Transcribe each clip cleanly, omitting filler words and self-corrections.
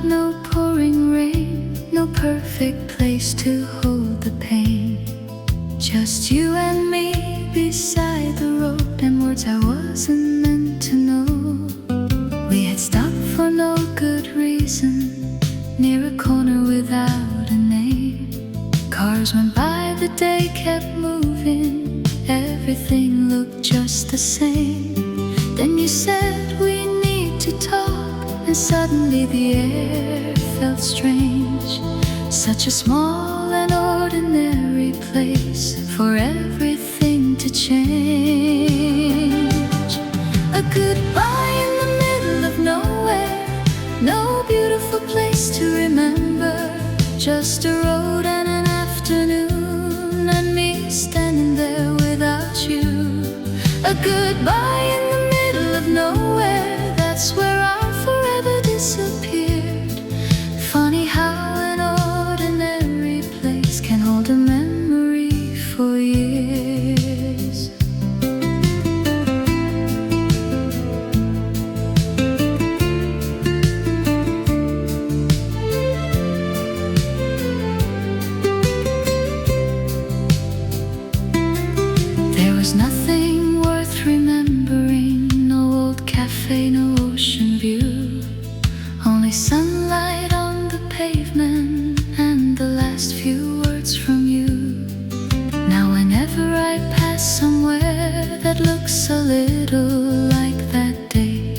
no pouring rain, no perfect place to hold the pain. Just you and me beside the road, and words I wasn't meant to know. We had stopped for no good reason, near a corner without a name. Cars went by, the day kept moving, everything looked just the same. Then you said we need to talk, and suddenly the air felt strange. Such a small and ordinary place for everything to change. A goodbye in the middle of nowhere, no beautiful place to remember. Just a road and an afternoon, and me standing there without you. A goodbye in the middle of nowhere, that's where our forever disappeared. Funny how an ordinary place can hold a memory for years. There was nothing worth remembering, no old cafe, no ocean view, only sunlight on the pavement and the last few words from you. Now whenever I pass somewhere that looks a little like that day,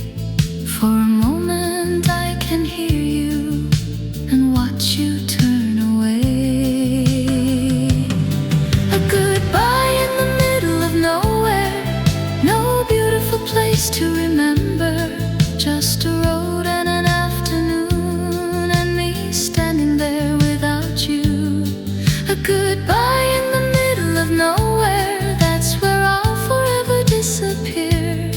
for a moment I can hear you and watch you turn away. A goodbye in the middle of nowhere, no beautiful place to remember. Just a road and an afternoon, and me standing there without you. A goodbye in the middle of nowhere, that's where our forever disappeared.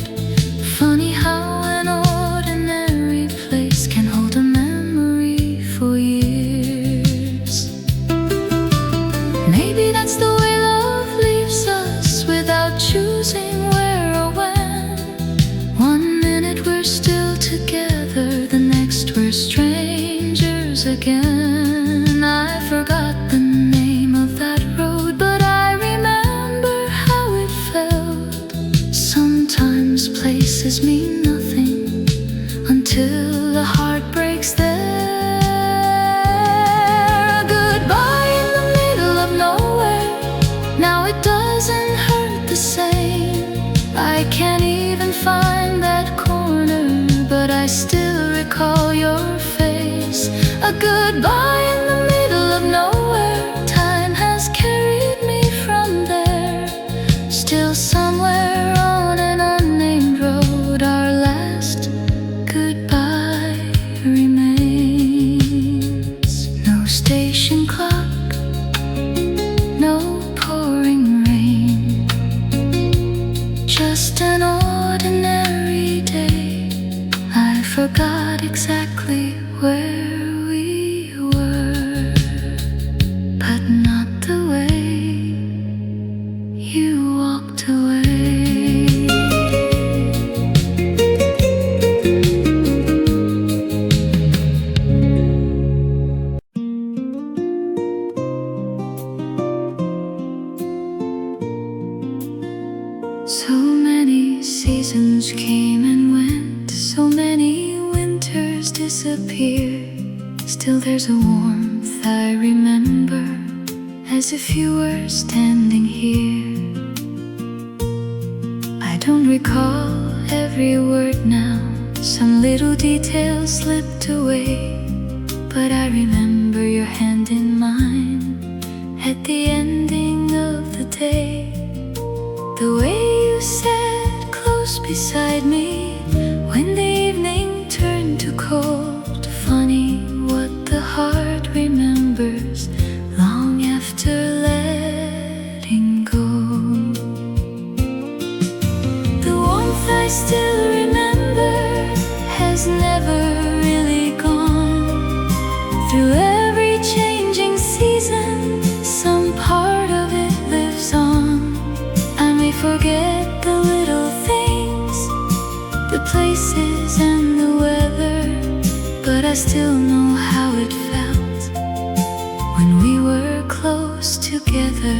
Funny how an ordinary place can hold a memory for years. Maybe that's the way love leaves us, without choosing where or when. One minute we're still together, the next we're strangers again. I forgot the name of that road, but I remember how it felt. Sometimes places mean nothing until the heart breaks there. A goodbye in the middle of nowhere, now it doesn't hurt the same. I can't even find that corner, but I still recall your face. A goodbye in the middle of nowhere, time has carried me from there. Still somewhere on an unnamed road, our last goodbye remains. No station clock, no pouring rain, just an ordinary day. I forgot exactly where we were, but not the way you walked away. So many seasons came and went, so many winters disappeared. Still there's a warmth I remember, as if you were standing here. I don't recall every word now, some little details slipped away, but I remember your hand in mine at the ending of the day. The way you sat close beside me when the evening turned to cold. Funny what the heart remembers long after letting go. The warmth I still remember has never really gone. Through every changing season, some part of it lives on. I may forget the little things, the places and the weather, but I still know how it felt when we were close together.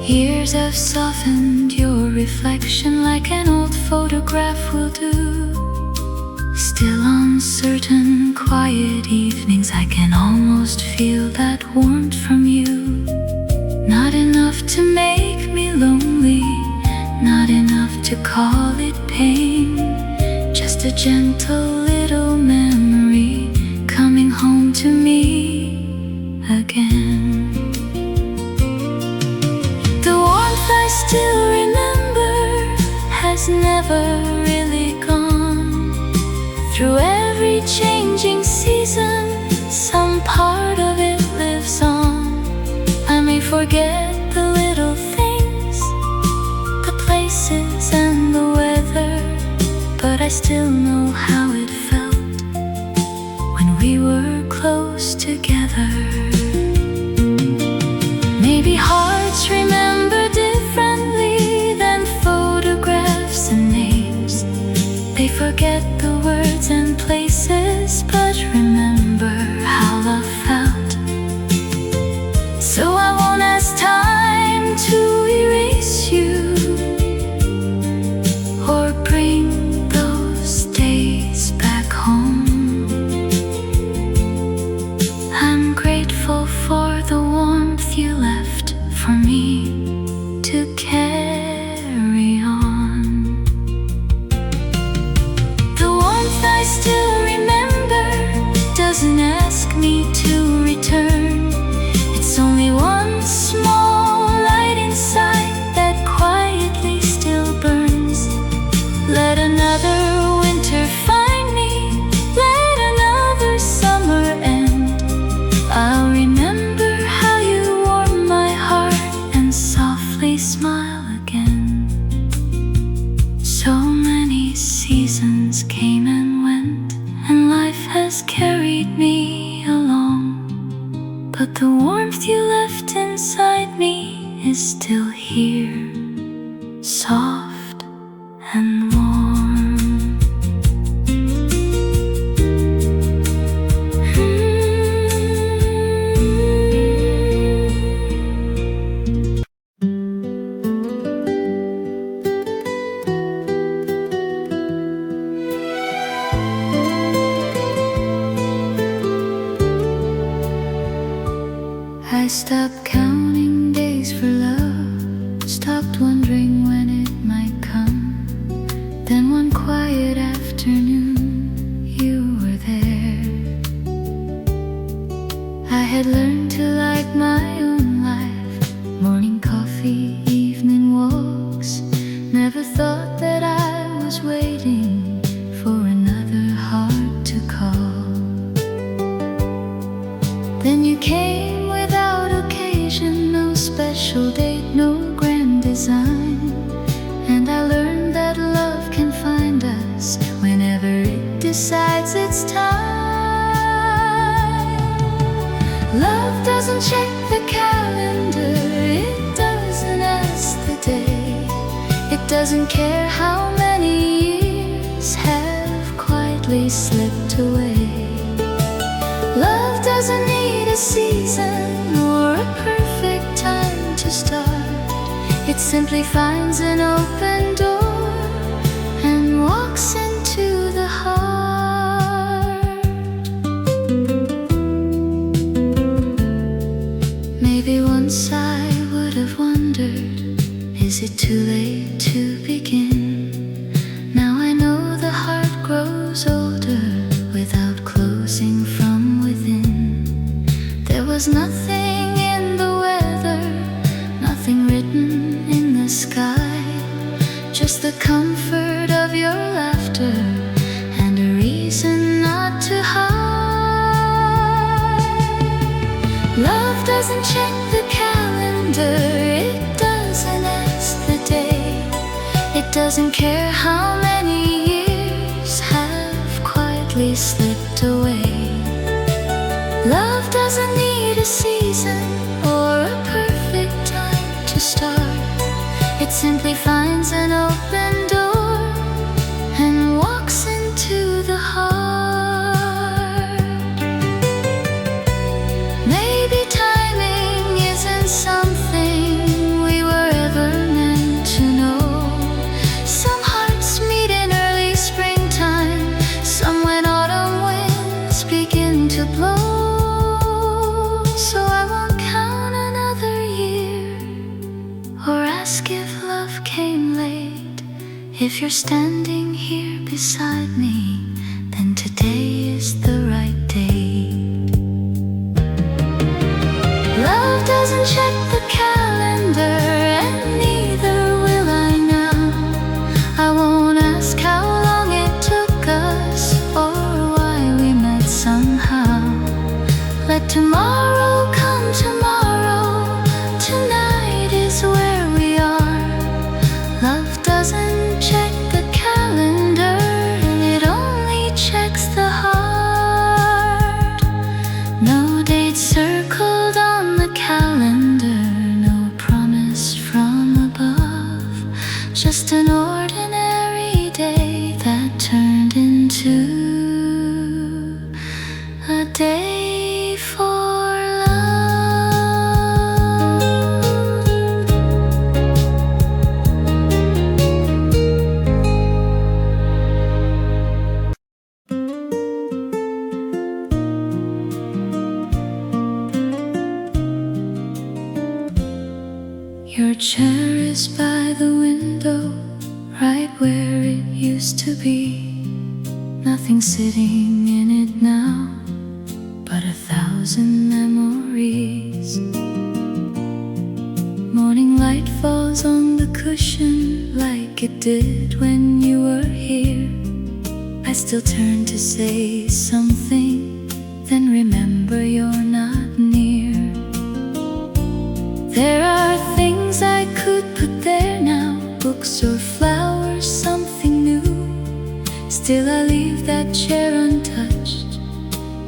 Years have softened your reflection like an old photograph will do. Still on certain quiet evenings I can almost feel that warmth from you. Not enough to make me lonely, not enough to call it pain, just a gentle little memory coming home to me again. The warmth I still remember has never really gone. Through every changing season, some part of it lives on. I may forget the little things, the places and the weather, but I still know how it felt when we were close together. Maybe hearts remember differently than photographs and names. They forget the words and places, but remember how love felt. So I won't ask time to erase you or bring those days back home. I'm grateful for the warmth you left for me to carry on. The warmth I still remember doesn't ask me to return. It's only one small light inside that quietly still burns. Let another winter find me, let another summer end. I'll remember how you warm my heart and softly smile again. So many seasons came and went, and life has carried me along, but the warmth you left inside me is still here, soft and warm. I stopped counting days for love, stopped wondering when it might come. Then one quiet afternoon, you were there. I had learned to like my own life, morning coffee, evening walks. Never thought that I was waiting for another heart to call. Then you came without occasion, no special date, no grand design. And I learned that love can find us whenever it decides it's time. Love doesn't check the calendar, it doesn't ask the day. It doesn't care how many years have quietly slipped away. Love doesn't need a season or a perfect time to start. It simply finds an open door and walks into the heart. Maybe once I would have wondered, is it too late to begin? Now I know the heart grows older without closing from within. There was nothing in the weather, nothing written in the sky, just the comfort of your laughter and a reason not to hide. Love doesn't check the calendar, it doesn't ask the day. It doesn't care how many years have quietly slipped away. Love doesn't need a season or a perfect time to start. It simply finds an open door and walks into the heart. Maybe timing isn't something we were ever meant to know. Some hearts meet in early springtime, some when autumn winds begin to blow. So I won't count another year or ask if love came late. If you're standing here beside me, then today is the right day. Love doesn't check the calendar, and neither will I now. I won't ask how long it took us or why we met somehow. Let tomorrow come tomorrow. Tonight is where we are. Love doesn't check the calendar, it only checks the heart. No date circled on the calendar, no promise from above. Just an ordinary day that turned into a day for love. Your chair is by the window, right where it used to be. Nothing sitting in it now, but 1,000 memories. Morning light falls on the cushion like it did when you were here. I still turn to say something, then remember you're not near. There are things I could put there now, books or flowers, something new. Still I leave that chair untouched,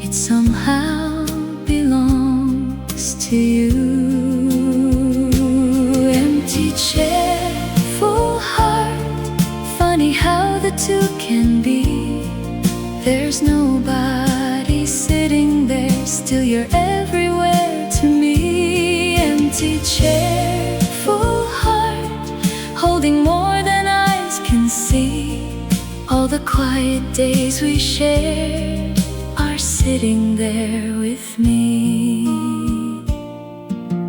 it somehow belongs to you. Empty chair, full heart, funny how the two can be. There's nobody sitting there, still you're everywhere to me. Empty chair, full heart, holding more than eyes can see. All the quiet days we shared are sitting there with me.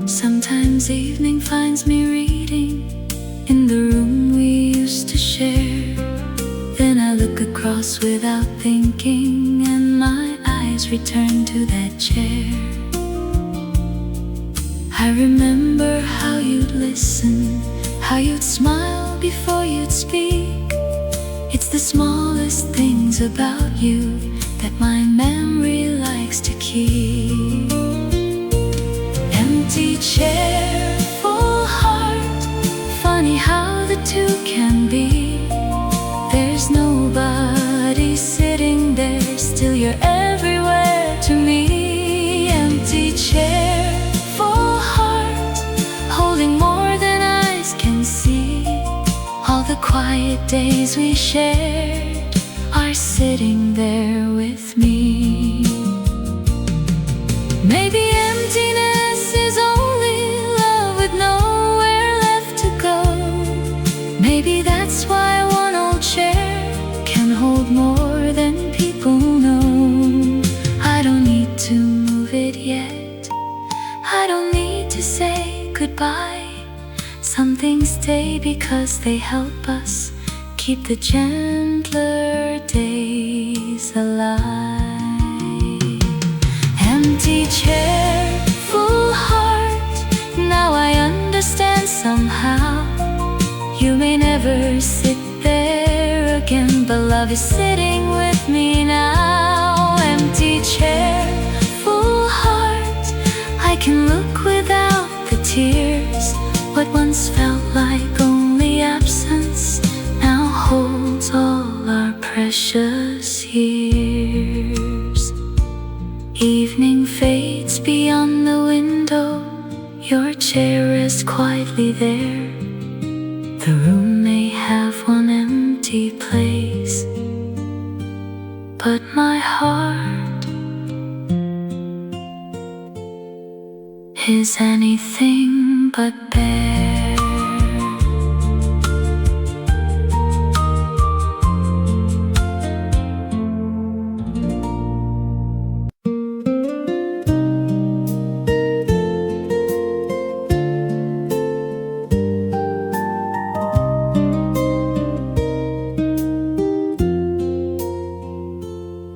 Sometimes evening finds me reading in the room we used to share. Then I look across without thinking, and my eyes return to that chair. I remember how you'd listen, how you'd smile before you'd speak. It's the smallest things about you that my memory likes to keep. Empty chair, full heart, funny how the two can be. There's nobody sitting there, still you're everywhere to me. Empty chair, full heart, holding more than eyes can see. All the quiet days we shared are sitting there with me. Maybe emptiness is only love with nowhere left to go. Maybe that's why one old chair can hold more than people know. I don't need to move it yet, I don't need to say goodbye. Some things stay because they help us keep the gentler days alive. Empty chair, full heart, now I understand somehow. You may never sit there again, but love is sitting with me now. Empty chair, full heart, I can look without the tears. What once felt like only absence now holds all our precious years. Evening fades beyond the window, your chair rests quietly there. The room may have one empty place, but my heart is anything but bare.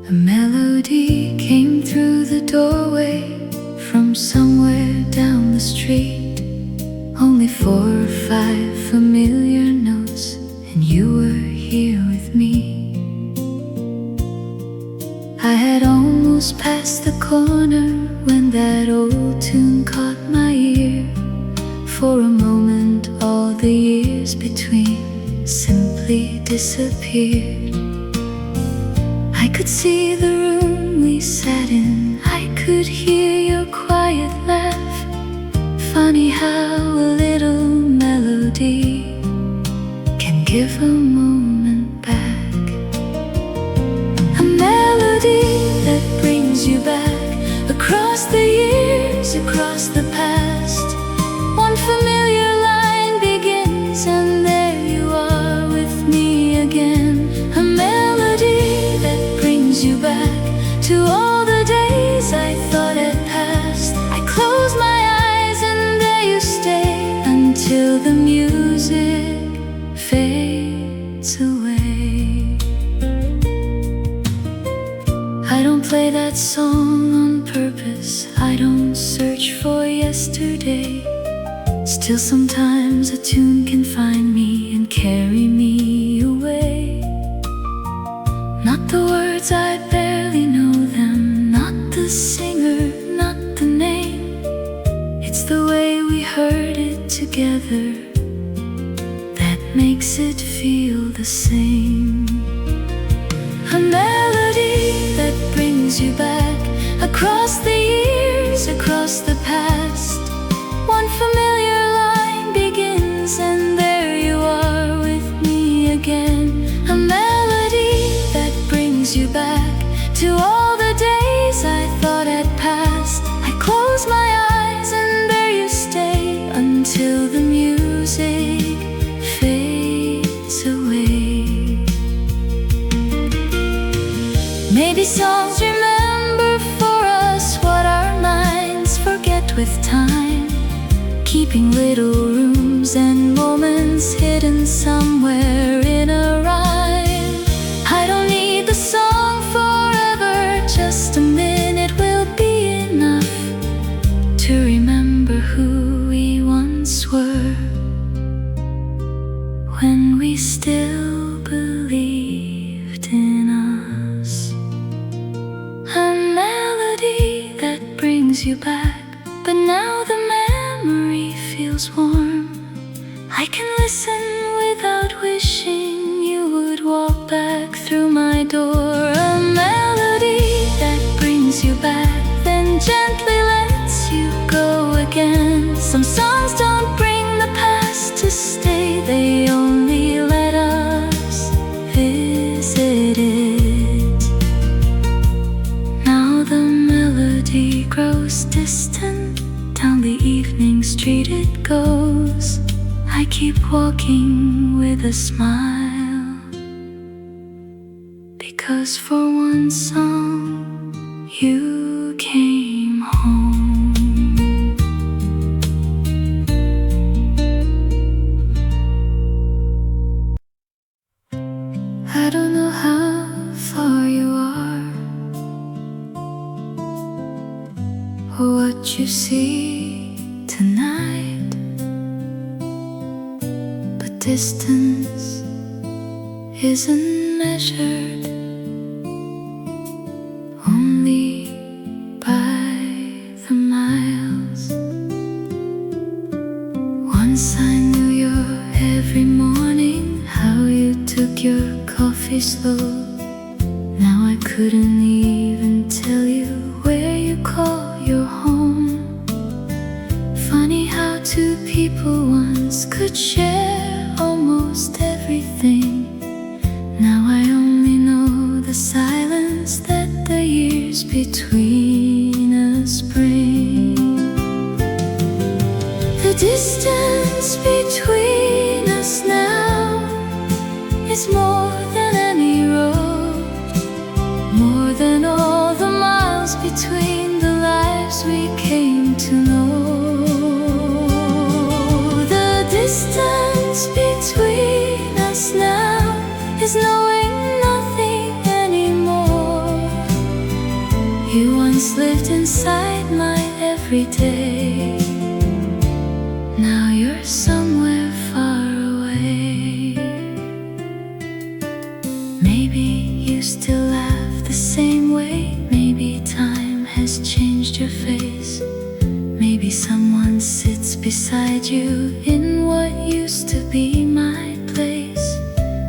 A melody came through the doorway from somewhere down the street. Only 4 or 5 familiar notes, and you were here with me. I had almost passed the corner when that old tune caught my ear. For a moment all the years between simply disappeared. I could see the room we sat in, I could hear your quiet laugh. Funny how a little melody can give a moment back. A melody that brings you back across the years, across the past. One familiar line begins and there you are with me again. A melody that brings you back to all the days I thought had passed. I close my eyes and there you stay until the music fades away. I don't play that song on purpose, I don't search for yesterday. Still sometimes a tune can find me and carry me away. Not the words, I barely know them, not the singer, not the name. It's the way we heard it together that makes it feel the same. A melody that brings you back across the years, across the past. One familiar line begins and there you are with me again. A melody that brings you back to all the days I thought had passed. I close my eyes and there you stay until the music fades away. Maybe songs remember for us what our minds forget with time, keeping little rooms and moments hidden somewhere in a rhyme. I don't need the song forever, just a minute will be enough to remember who we once were, when we still believed in us. A melody that brings you back, but now the memory feels warm. I can listen without wishing you would walk back through my door. A melody that brings you back, then gently lets you go again. Some songs don't bring the past to stay, they only let us visit it. Now the melody grows distant, down the evening street it goes. I keep walking with a smile, because for one song you came home. I don't know how far you are, or what you see tonight, but distance isn't measured only by the miles. Once I knew your every morning, how you took your coffee slow. Now I couldn't even tell you where you call your home. Funny how two people once could share almost almost everything. Now I only know the silence that the years between us bring. The distance between us now is more than any road, more than all the miles between the lives we came to know. The distance between us now is knowing nothing anymore. You once lived inside my everyday. Now you're somewhere far away. Maybe you still laugh the same way. Maybe time has changed your face. Maybe someone sits beside you in what used to be my place.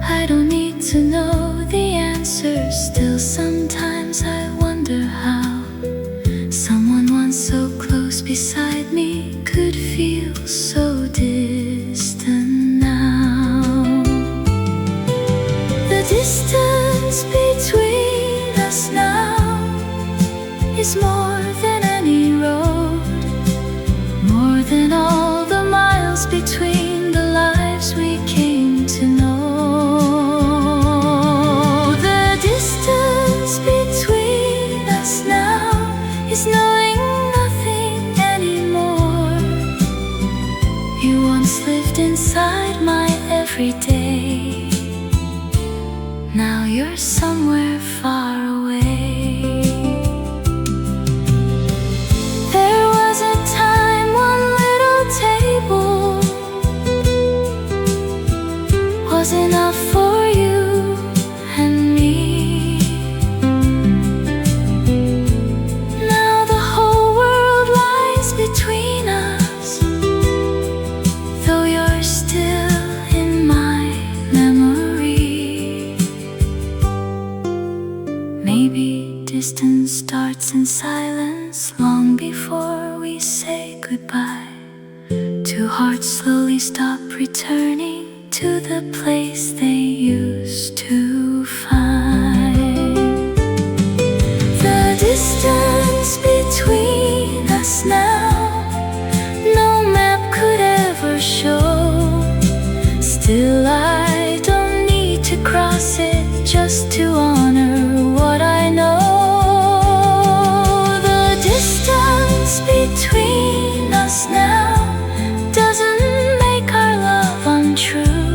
I don't need to know the answer. Still sometimes I wonder how someone once so close beside me could feel so distant now. The distance between us now is more than any road, more than all the miles between the lives we came to know. The distance between us now is knowing nothing anymore. You once lived inside my everyday. Now you're somewhere far away. There was a time one little table was enough for you and me. Now the whole world lies between us, though you're still in my memory. Maybe distance starts in silence long before we say goodbye. Two hearts slowly stop returning to the place they used to find. The distance between us now, no map could ever show. Still I don't need to cross it just to honor what I know. The distance between us now doesn't make our love untrue.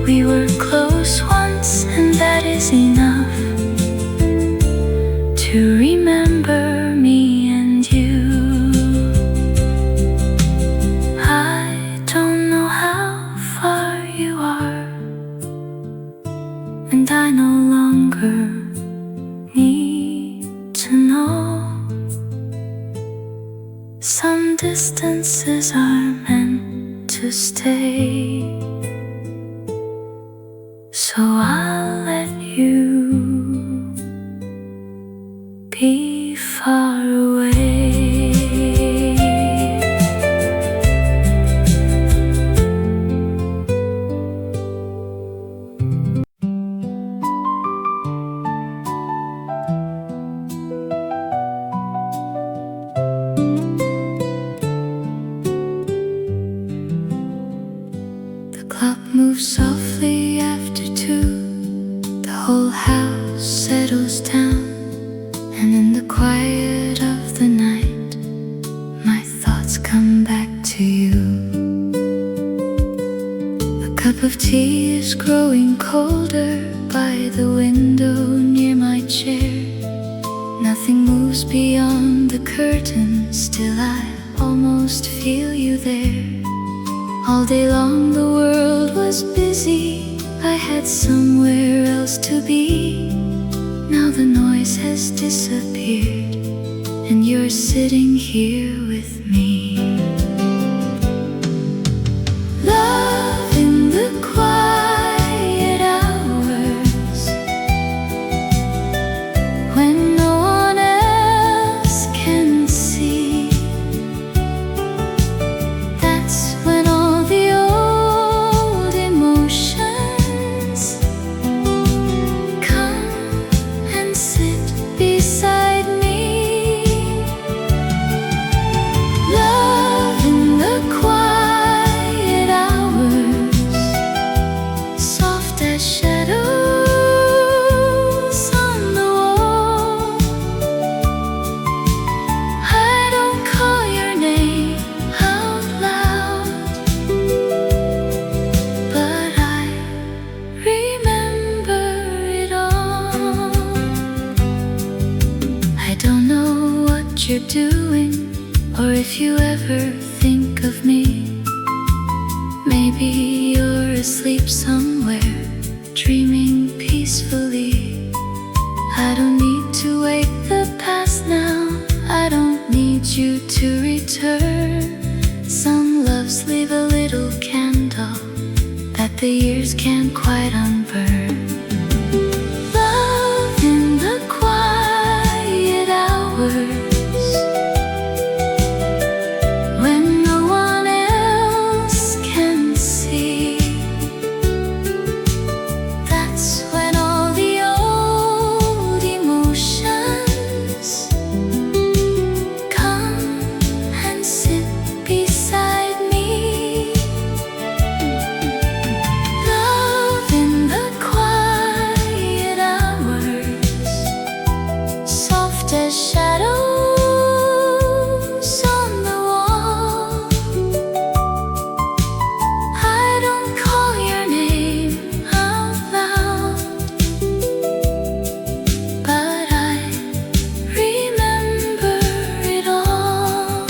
We were close once, and that is enough to remember me and you. I don't know how far you are, and I no longer need to know. Some distances are meant to stay, so I'll let you be far away. The clock moves softly after 2. The whole house settles down, and in the quiet of the night, my thoughts come back to you. A cup of tea is growing colder by the window near my chair. Nothing moves beyond the curtain, still I almost feel you there. All day long the world was busy, I had somewhere else to be. Now the noise has disappeared, and you're sitting here with me. Love in the quiet hours, when no one else can see. That's when all the old ever think of me? Maybe you're asleep somewhere, dreaming peacefully. I don't need to wake the past now, I don't need you to return. Some loves leave a little candle that the years can't quite unburn. Love in the quiet hours, when no one else can see. That's when all the old emotions come and sit beside me. Love in the quiet hours, soft as shadows on the wall. I don't call your name out loud, but I remember it all.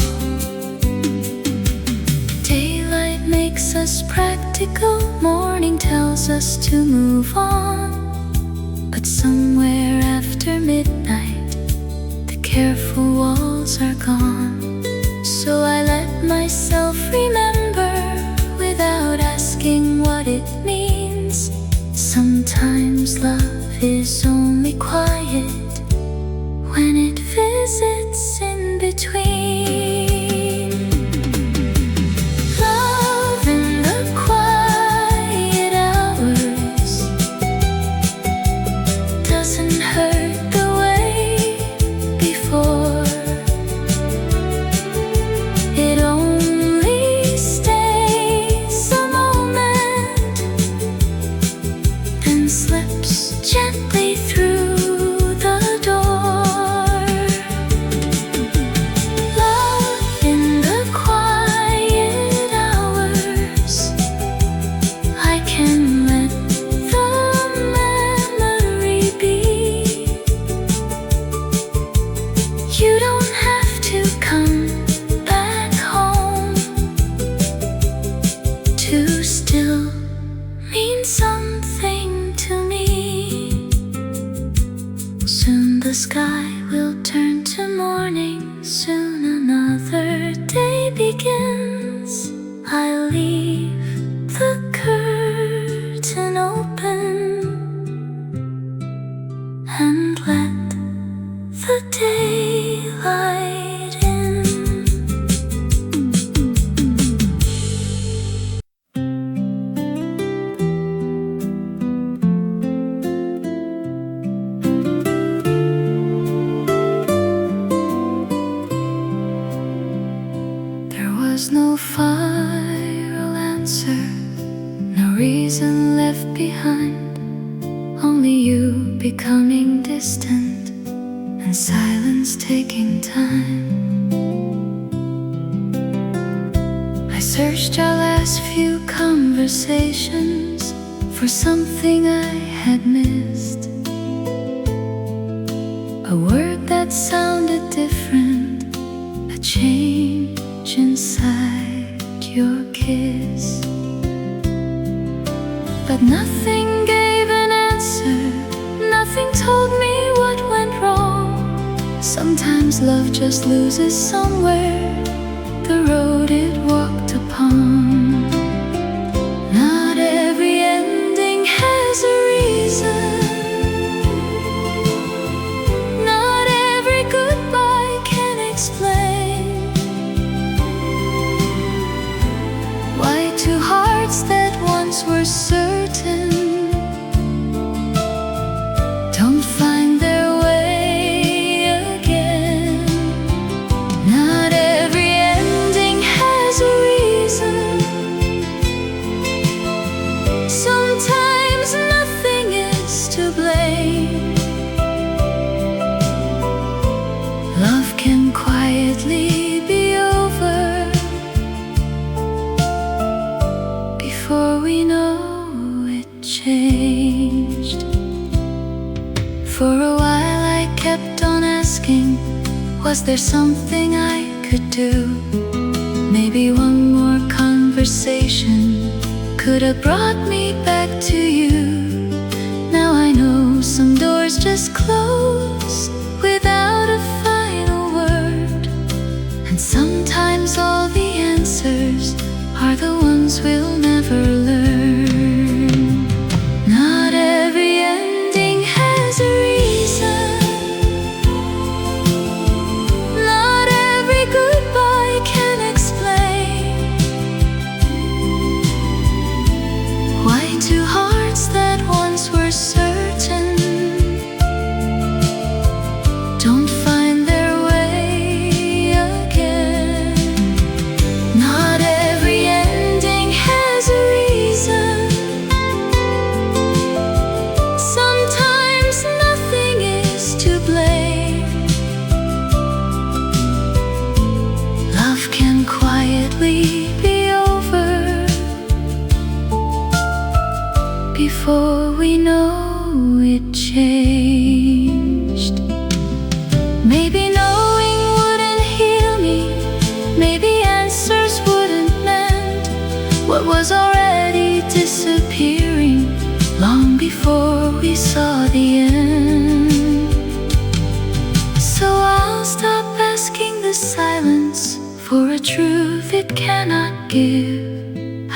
Daylight makes us practical, morning tells us to move on. But somewhere after midnight, the careful walls are gone. So I let myself remember without asking what it means. Sometimes love is only quiet when it visits in between. Love in the quiet hours doesn't hurt the way before. It only stays a moment, then slips gently through the door. Love in the quiet hours, I can let the memory be. You don't have to come back home to still mean something to me. Soon the sky will turn to morning, soon another day begins. I'll leave the curtain open and let the daylight in. There was no final answer, no reason left behind, only you becoming distant and silence taking time. I searched our last few conversations for something I had missed, a word that sounded different, a change inside your kiss. But nothing gave an answer, nothing told me what went wrong. Sometimes love just loses somewhere the road it walked upon. Not every ending has a reason, not every goodbye can explain why two hearts that once were certain don't find their way again. Not every ending has a reason, sometimes nothing is to blame. Love can quietly be over before we know it changed. For a while I kept on asking, was there something I could do? Maybe one more conversation could have brought me back to you. Now I know some doors just close without a final word, and sometimes all the answers are the ones we'll never learn. Not every ending has a reason. Not every goodbye can explain why two hearts that once were certain don't find their way again. Not every ending has a reason. Sometimes nothing is to blame. Love can quietly be over before we know it changed. Maybe knowing wouldn't heal me. Maybe answers wouldn't mend what was already disappearing long before we saw the end. So I'll stop asking the silence for a truth it cannot give.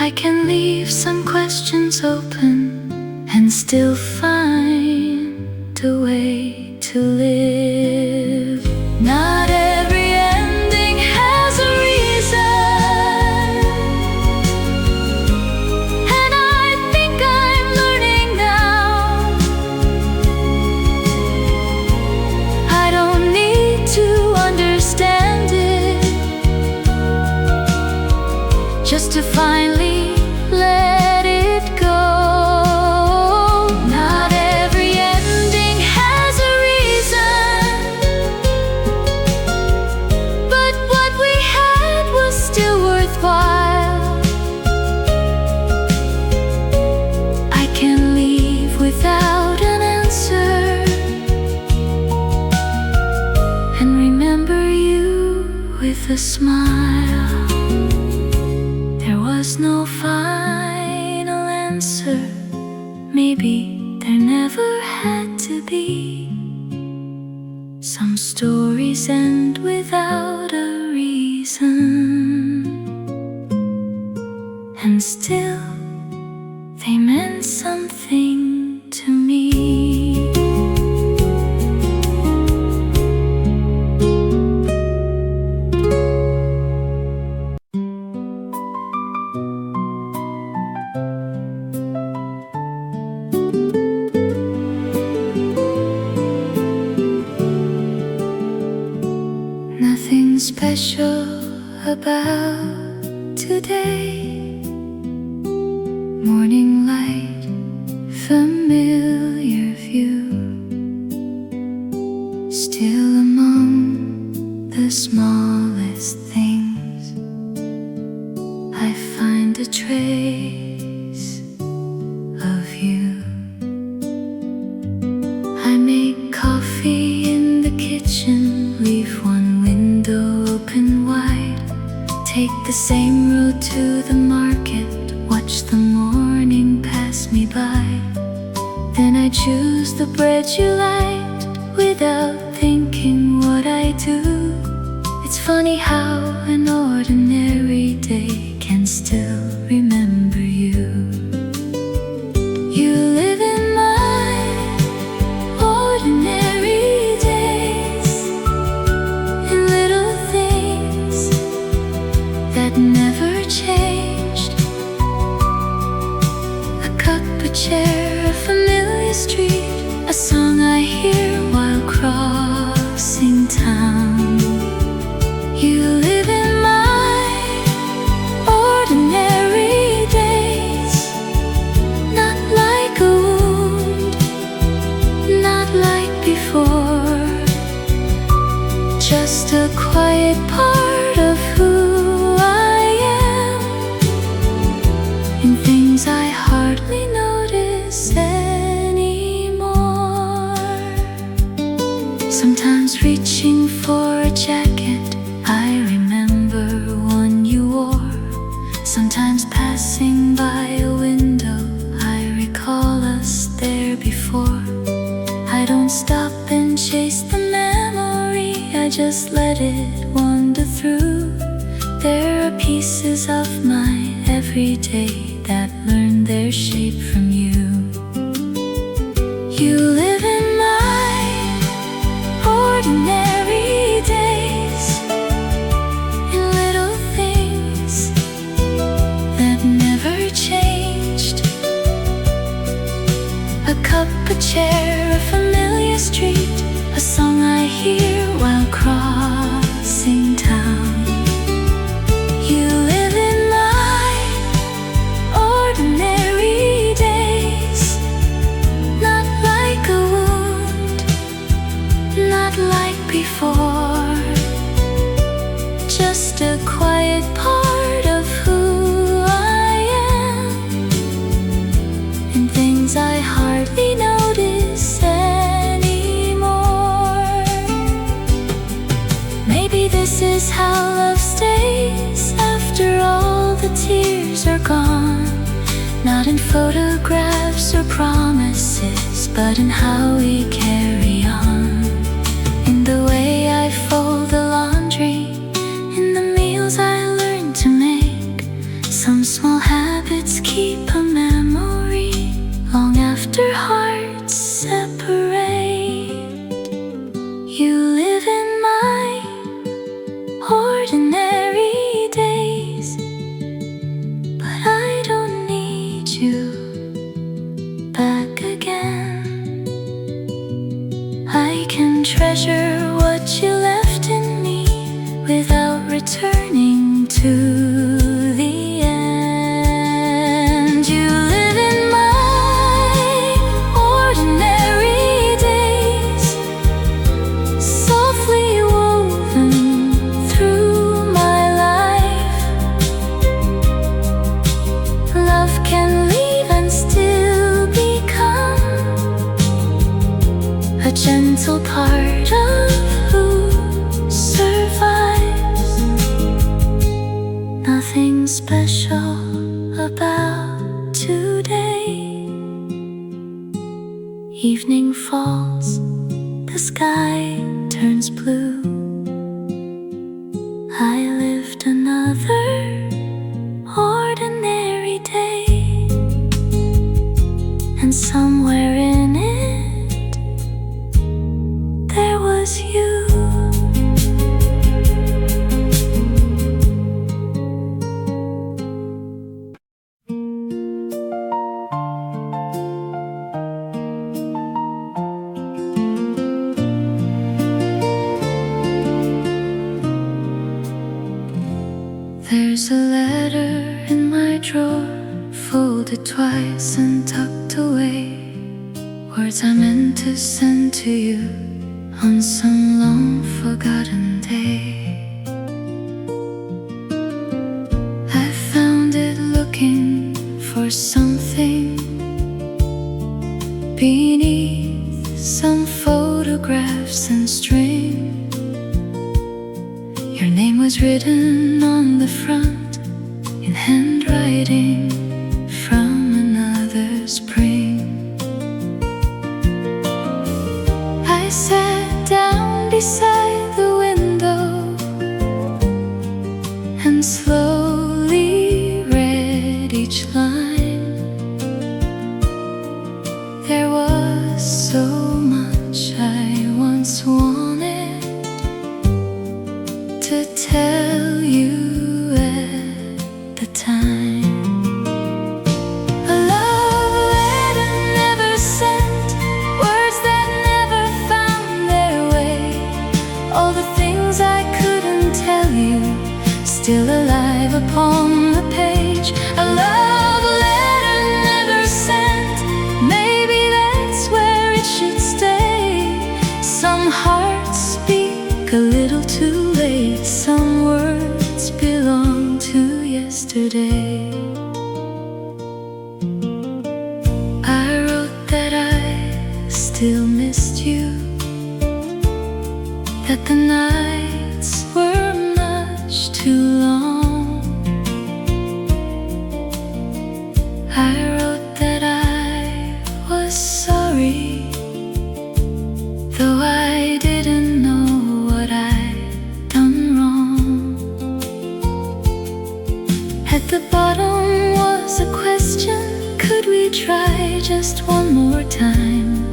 I can leave some questions open and still find a way to live. Not every ending has a reason, and I think I'm learning now. I don't need to understand it just to finally let it go. Not every ending has a reason, but what we had was still worthwhile. I can leave without an answer and remember you with a smile. There was no final answer. Maybe there never had to be. Some stories end without a reason, and still they meant something to me. Nothing special about today. Morning light, familiar view. Still among the smallest things, I find a trace of you. I make coffee in the kitchen, leave one window open wide, take the same road to the market, watch the morning pass me by. Then I choose the bread you liked without thinking what I do. It's funny how an ordinary day can still remember you. You live in my ordinary days, in little things that never changed. A cup, a chair, a familiar street, a song I hear while crossing town. You live in my ordinary days, not like a wound, not like before, just a quiet part of who I am, in things I hardly notice anymore. Sometimes reaching for a jacket, I remember one you wore. just let it wander through. There are pieces of my everyday that learn their shape from you. You live in my ordinary days, in little things that never changed. A cup, a chair, a familiar street, a song I hear while crossing town. You live in my ordinary days, not like a wound, not like before, just a quiet part of who I am, and things I hardly notice anymore. Maybe this is how love stays after all the tears are gone. Not in photographs or promises, but in how we carry on. In the way I fold the laundry, in the meals I learn to make. Some small habits keep a memory long after hearts separate. You live in my ordinary days, but I don't need you back again. I can treasure what you left in me without returning to the end. You live in my ordinary days, softly woven through my life. Love can leave and still become a gentle part of who survives. Nothing special about today. Evening falls, the sky turns blue. I lived another ordinary day, and somewhere in it there was you. There's a letter in my drawer, folded twice and tucked away. Words I meant to send to you on some long forgotten day. I found it looking for something beneath some photographs and string. Your name was written on the front in handwriting from another spring. I sat down beside the window and slowly read each line. There was so much I once wanted to tell you at the time. A love letter never sent, words that never found their way. All the things I couldn't tell you, still alive upon the page. A love letter never sent, maybe that's where it should stay. Some hearts speak a little too late, some words belong to yesterday. I wrote that I still missed you, that the nights were much too long. I wrote that I was sorry, though I didn't know what I could we try just one more time?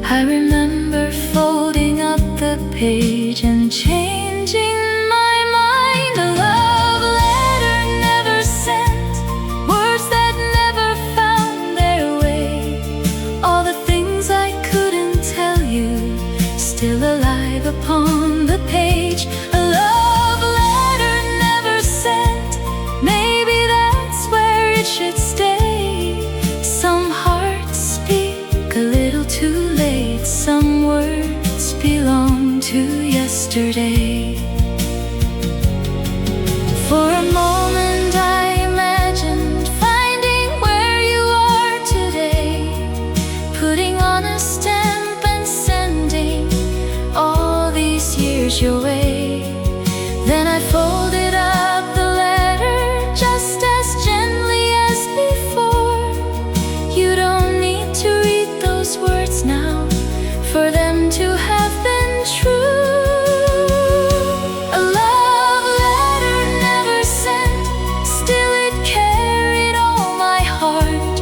I remember folding up the page and changing my mind. A love letter never sent, words that never found their way. All the things I couldn't tell you, still alive upon the page. A love letter never sent, maybe that's where it should stay. Some hearts speak a little too late, some words belong to yesterday. For a moment I imagined finding where you are today, putting on a stamp and sending all these years your way. Then I folded up the letter just as gently as before. You don't need to read those words now for them to have been true. A love letter never sent, still it carried all my heart.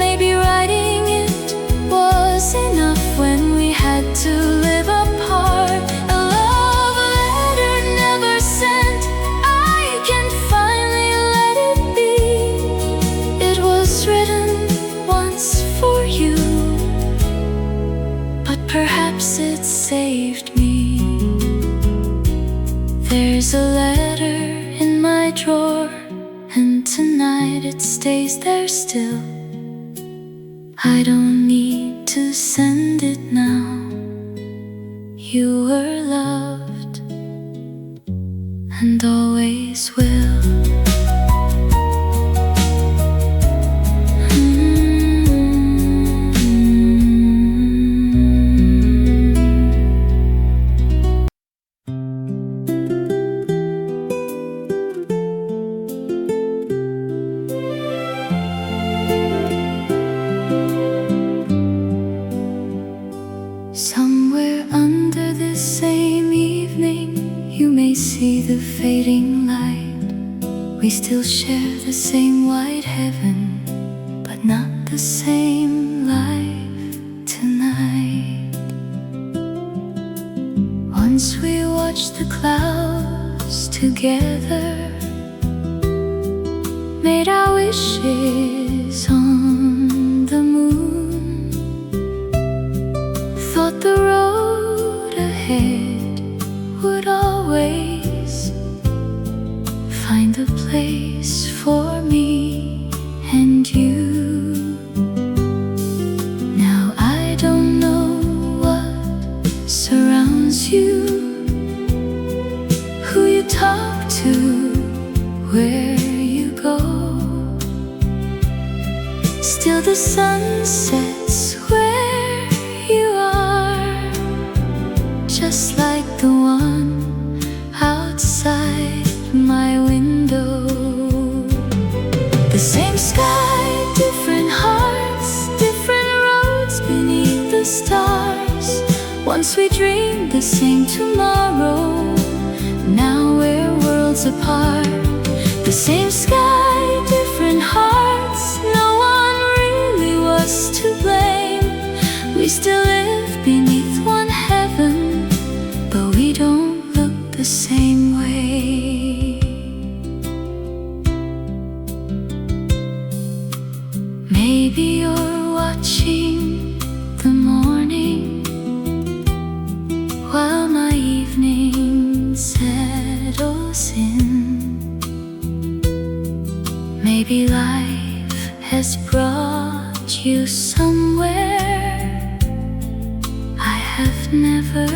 Maybe writing it was enough when we had to live apart. A love letter never sent, I can finally let it be. It was written once for you, but perhaps it saved me. There's a letter in my drawer, and tonight it stays there still. I don't need to send it now. You were loved and always will. Somewhere under this same evening, you may see the fading light. We still share the same white heaven, but not the same life tonight. Once we watched the clouds together, made our wishes on the moon, thought the road ahead would always find a place for me and you. Now I don't know what surrounds you, who you talk to, where you go. Still the sun sets where you are, just like the one outside my window. The same sky, different hearts, different roads beneath the stars. Once we dreamed the same tomorrow, now we're worlds apart. The same sky, different hearts, no one really was to blame. We still live beneath one heaven, but we don't look the same way. Maybe you're watching the morning while my evening settles in. Maybe life has brought you somewhere I have never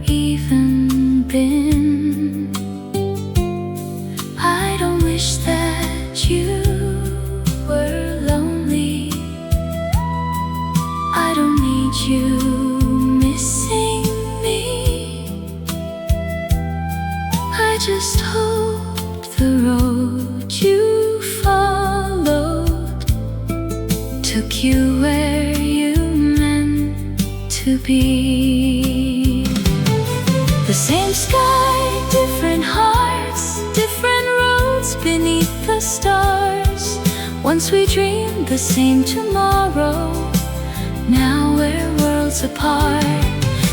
even been. I don't wish that you were lonely. I don't need you missing me. I just hope the road you followed took you where you meant to be. The same sky, different hearts, different roads beneath the stars. Once we dreamed the same tomorrow, now we're worlds apart.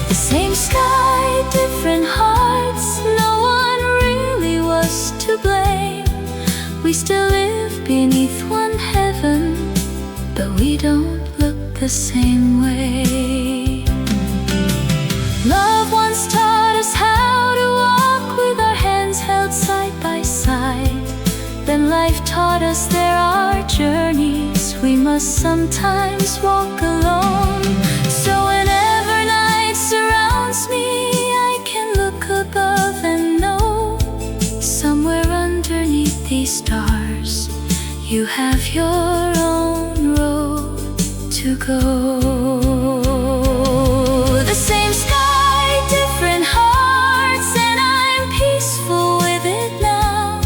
The same sky, different hearts, no one really was to blame. We still live beneath one heaven, but we don't look the same way. Love once taught us how to walk with our hands held side by side. Then life taught us there are journeys we must sometimes walk alone. So whenever night surrounds me, I can look above and know somewhere underneath these stars you have your own road to go. The same sky, different hearts, and I'm peaceful with it now.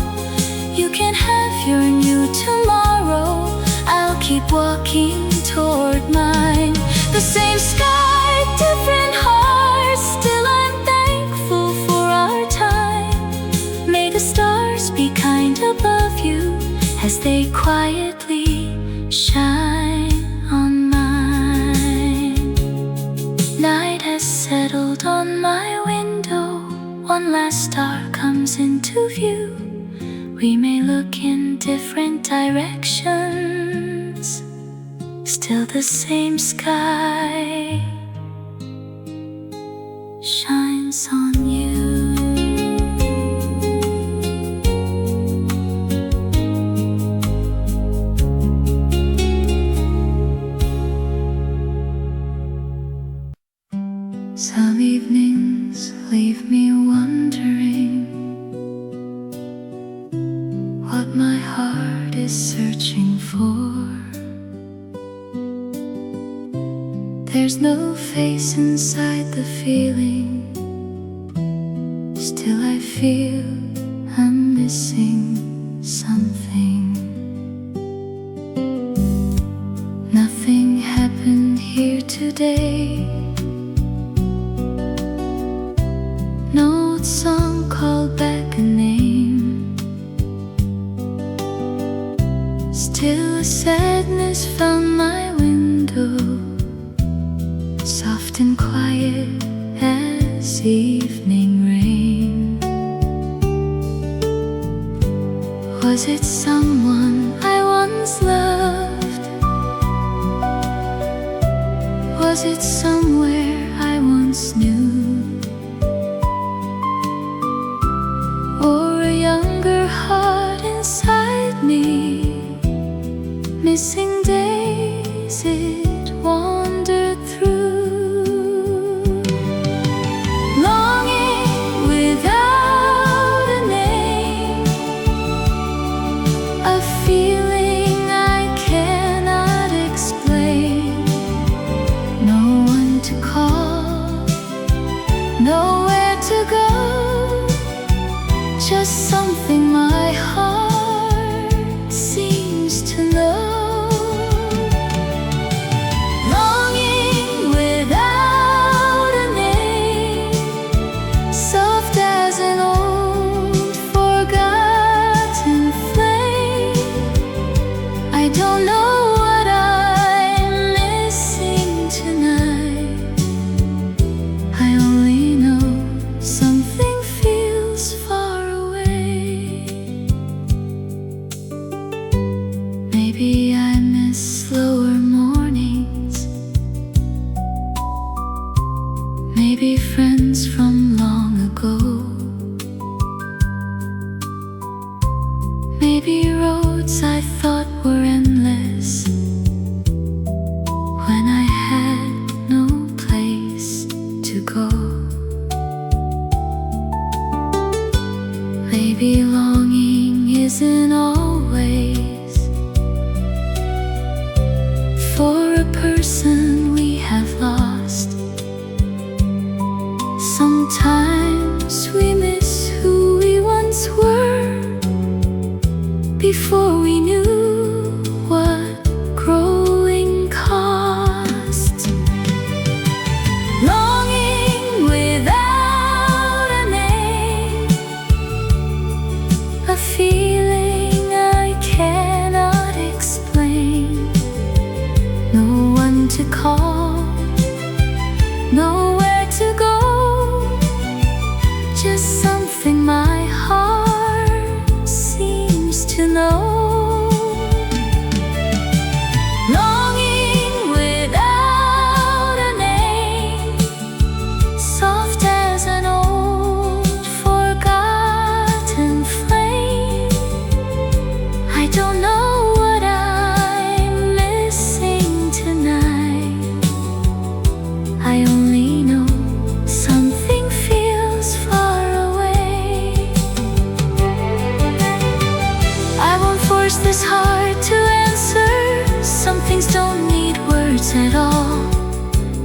You can have your new tomorrow, I'll keep walking toward mine. The same sky, different hearts, still I'm thankful for our time. May the stars be kind above you as they quietly shine on mine. Night has settled on my window, one last star comes into view. We may look in different directions, still the same sky shines on you. Some evenings leave me wondering what my heart is searching for. There's no face inside the feeling, still I feel I'm missing something. Nothing happened here today. No song called back a name. Still a sadness found my window, soft and quiet as evening rain. Was it someone I once loved? Was it somewhere I once knew? Or a younger heart inside me, missing days it wandered through, longing without a name, a feeling I cannot explain. No one to call, nowhere to go, just something my heart seems to know. to call, nowhere to go, just something my heart seems to know. Longing without a name, soft as an old forgotten flame. I don't know what I'm missing tonight. I only know something feels far away. I won't force this heart to answer. Some things don't need words at all.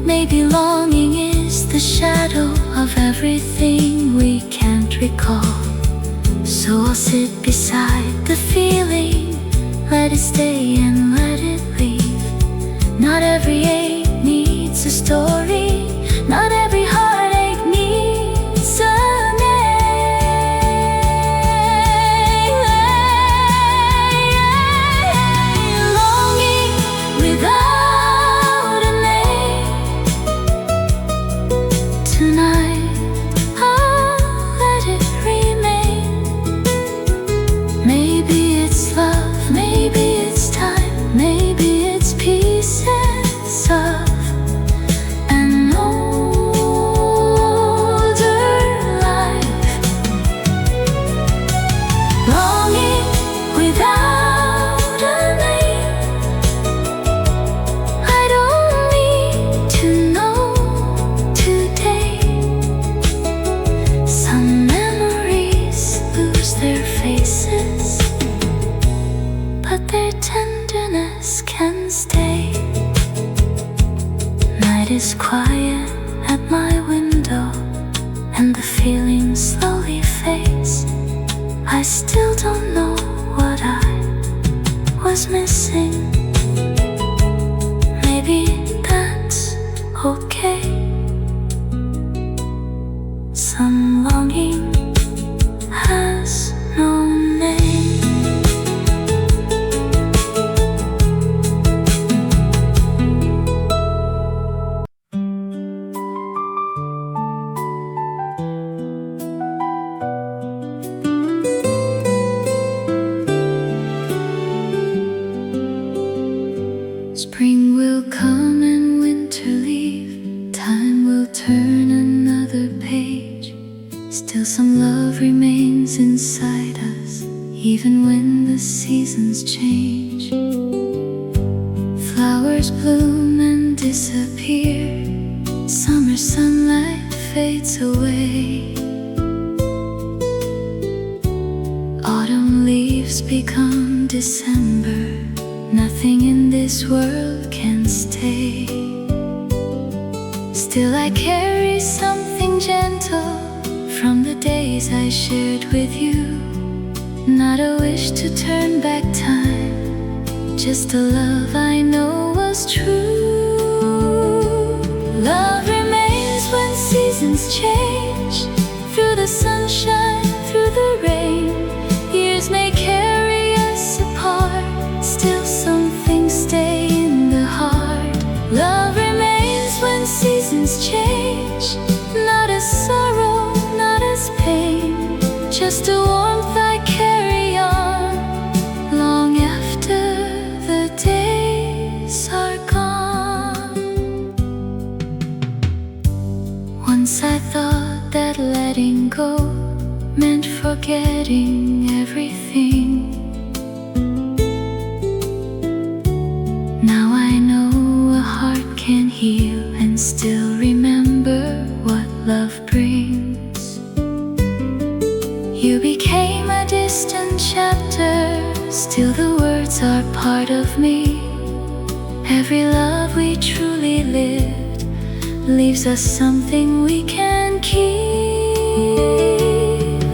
Maybe longing is the shadow of everything we can't recall. So I'll sit beside the feeling, let it stay and let it leave. Not every ache needs a story, not every heartache needs a name. Longing without a name. Tonight I'll let it remain. Maybe it's love, maybe it's time, maybe it's pieces of an older life. Longing without a name. I don't need to know today. Some memories lose their faces, but their tenderness can stay. Night is quiet at my window, and the feelings slowly fades. I still don't know what I was missing. Maybe that's okay. Some longing has no name. Spring will come and winter leave. Time will turn another page. Still some love remains inside us, even when the seasons change. Flowers bloom and disappear. Summer sunlight fades away. Autumn leaves become December. Nothing in this world can stay. Still I carry something gentle from the days I shared with you. Not a wish to turn back time, just a love I know was true. Love remains when seasons change. Through the sunshine, through the rain, years may carry us apart. Still some things stay in the heart. Love remains when seasons change. Not as sorrow, not as pain, just a warmth I carry on long after the days are gone. Once I thought that letting go meant forgetting everything. Now I know a heart can heal and still remember what love brings. You became a distant chapter, still the words are part of me. Every love we truly lived leaves us something we can keep.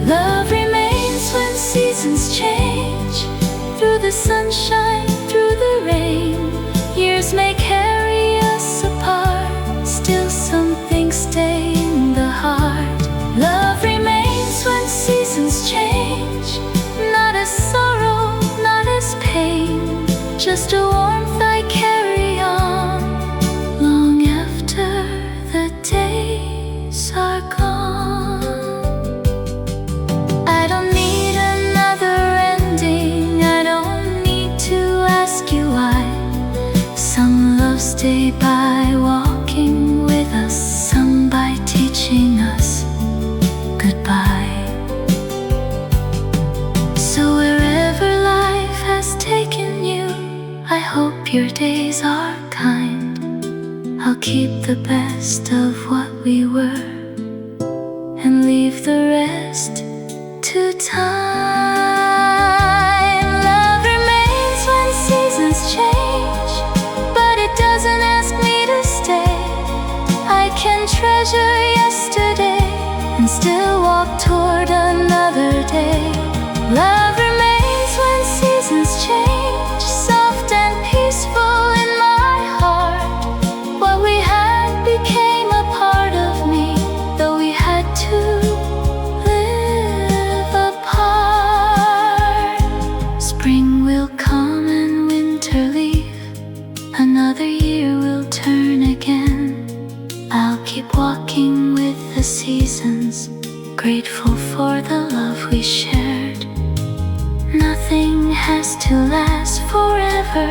Love remains when seasons change. Through the sunshine, through the rain, years may carry us apart. Still some things stay in the heart. Love remains when seasons change. Not as sorrow, not as pain, just a warmth I carry on day by walking with us, some by teaching us goodbye. So wherever life has taken you, I hope your days are kind. I'll keep the best of what we were and leave the rest to time. Love remains when seasons change, but it doesn't ask me to stay. I can treasure yesterday and still walk toward another day. Love remains when seasons change, soft and peaceful in my heart. What we had became a part of me, though we had to live apart. Spring will come and winter leave, another year will turn again. I'll keep walking with the seasons, grateful for the love we shared. Nothing has to last forever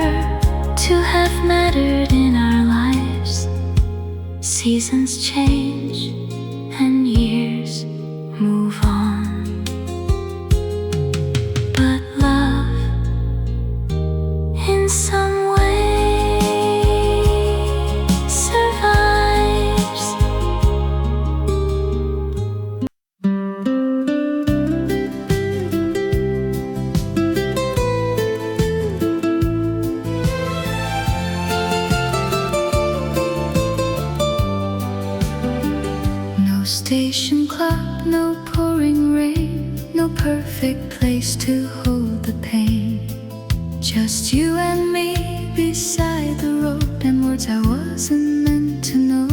to have mattered in our lives. Seasons change and years move on, but love in some way survives. No station clock, no pouring rain, no perfect place to hold the pain. Just you and me beside the road, and words I wasn't meant to know.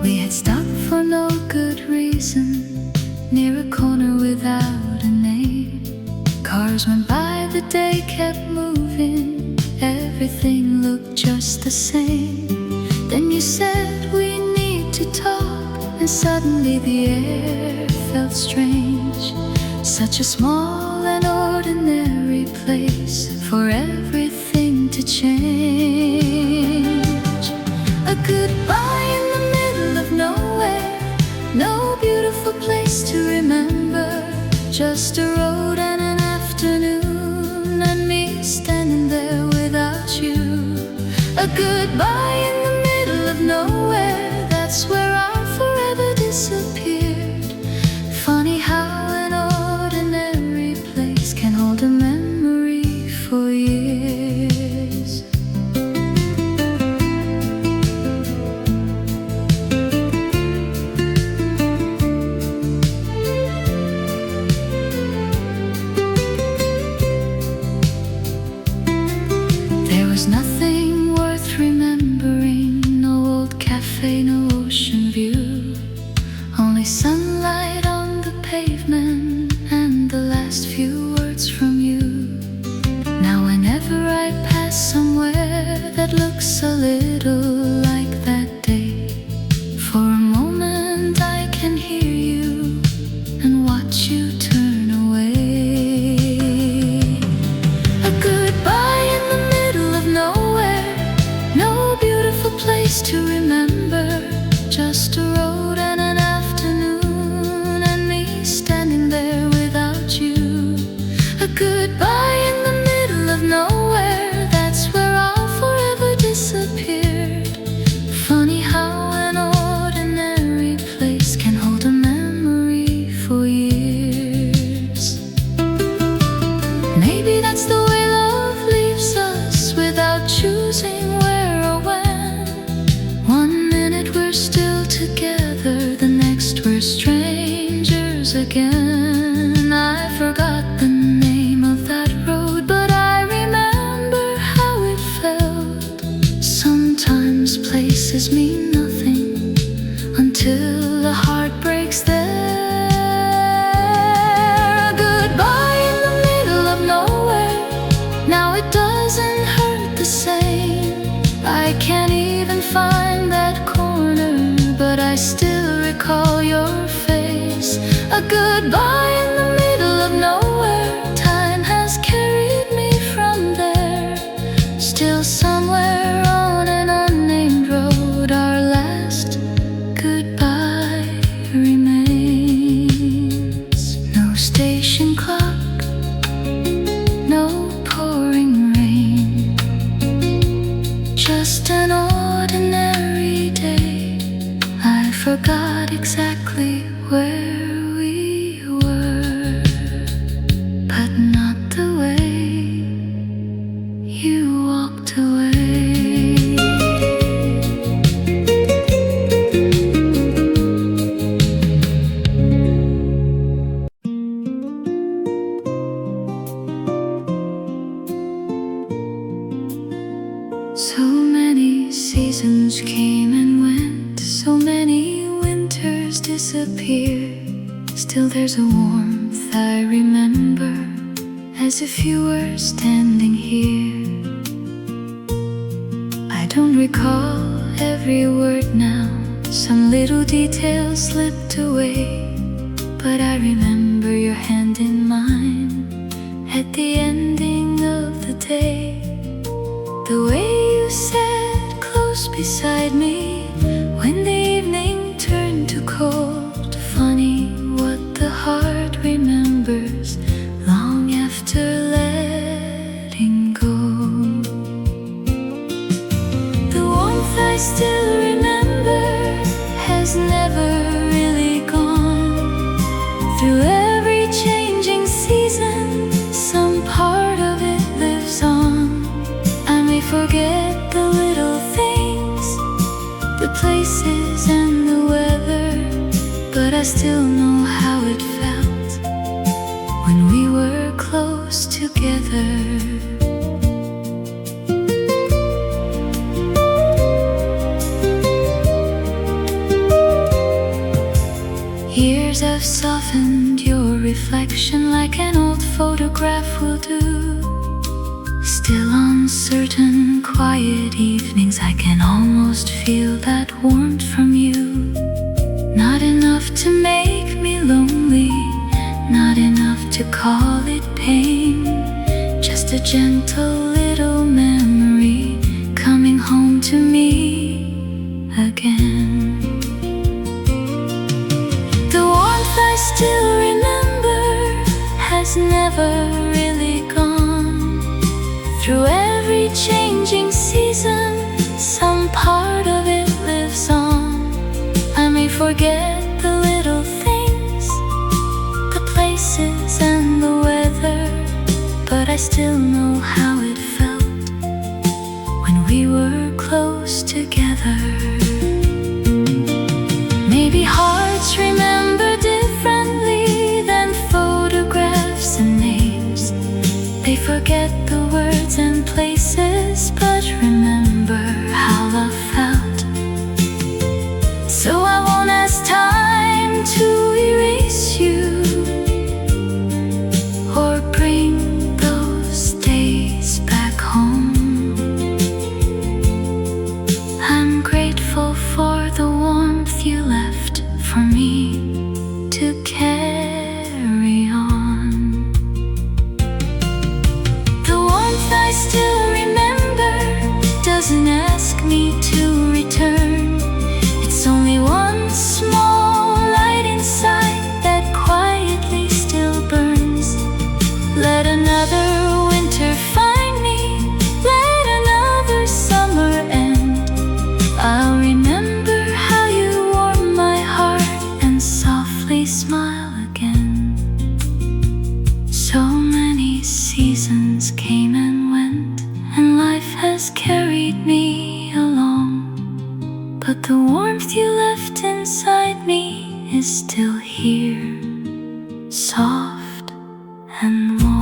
We had stopped for no good reason, near a corner without a name. Cars went by, the day kept moving, everything looked just the same. Then you said we need to talk, and suddenly the air felt strange. Such a small and ordinary place for everything to change. A goodbye in the middle of nowhere, no beautiful place to remember. Just a road and an afternoon, and me standing there without you. A goodbye in the middle of nowhere, that's where I forever disappeared. Funny how an ordinary place can hold a memory for years. There was nothing worth remembering, no old cafe, no ocean view, only sunlight on the pavement and the last few words from you. Now whenever I pass somewhere that looks a little like that day, for a moment I can hear you and watch you turn away. A goodbye in the middle of nowhere, no beautiful place to remember. Just a road and an afternoon, and me standing there without you. A goodbye in the middle of nowhere, that's where I'll forever disappear. Funny how an ordinary place can hold a memory for years. Maybe that's the way love leaves us, without choosing where or when. One minute we're still together, the next we're strangers again. I forgot the name of that road, but I remember how it felt. Sometimes places mean nothing until the heart breaks there. A goodbye in the middle of nowhere, now it doesn't hurt the same. I can't even find that corner, but I still recall your face. A goodbye in the middle of nowhere, time has carried me from there, still somewhere on and on. just an ordinary day. I forgot exactly where we were, but not the way you walked away. So many seasons came and went, so many winters disappeared. Still there's a warmth I remember, as if you were standing here. I don't recall every word now, some little details slipped away, but I remember your hand in mine at the ending of the day. The way you sat close beside me when the evening turned to cold. Funny what the heart remembers long after letting go. The warmth I still remember has never really gone. Through every changing season, some part of it lives on. Forget the little things, the places and the weather, but I still know how it felt when we were close together. Years have softened your reflection like an old photograph will do. Still on certain quiet evenings I can almost feel that warmth from you. Not enough to make me lonely, not enough to call it pain, just a gentle little memory coming home to me again. The warmth I still remember has never really gone. Through every changing season, some part of it lives on. I may forget the little things, the places and the weather, but I still know how it felt when we were close together. Maybe hearts remember differently than photographs and names. They forget the words and places, but remember how love felt. So I won't ask time to erase you or bring those days back home. I'm grateful for the warmth you left for me to carry on. I still remember doesn't ask me to return. It's only one small light inside that quietly still burns. Let another winter find me, let another summer end. I'll remember how you warm my heart and softly smile again. So many seasons came and went, and life has carried me along, but the warmth you left inside me is still here, soft and warm.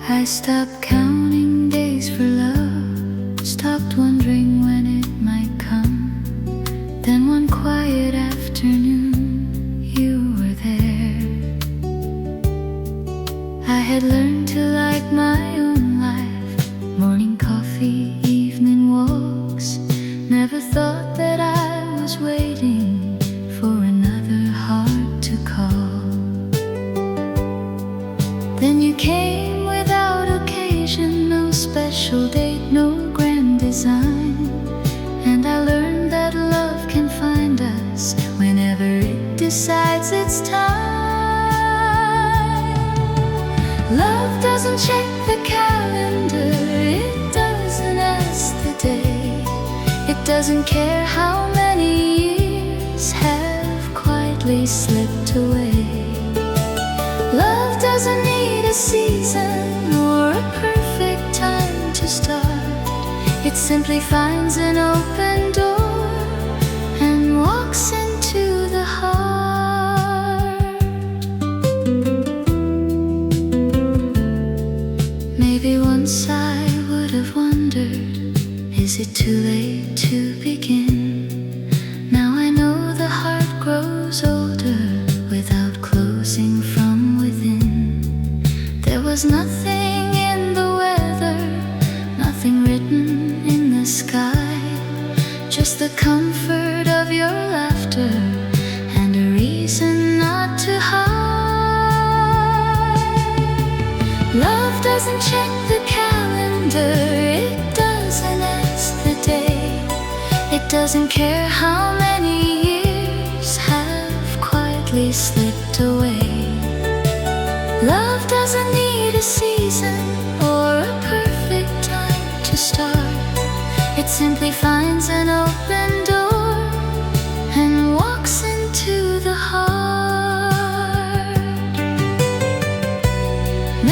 I stopped counting days for love, stopped wondering when it might come. Then one quiet afternoon, you were there. I had learned to like my own life, morning coffee, evening walks. Never thought that I was waiting for another heart to call. Then you came without occasion, no special date, no grand design. And I learned that love can find us whenever it decides it's time. Love doesn't check the calendar, it doesn't ask the day. It doesn't care how many years have quietly slipped away. Love doesn't need a season or a perfect time to start. It simply finds an open door and walks into the heart. Maybe once I would have wondered, is it too late to begin? Now I know the heart grows older without closing from within. There was nothing in the weather, nothing written in the sky, just the comfort of your laughter and a reason not to hide. Love doesn't check the calendar, it doesn't ask the day. It doesn't care how many years have quietly slipped away. Love doesn't need a season or a perfect time to start. It simply finds an open door and walks into the heart.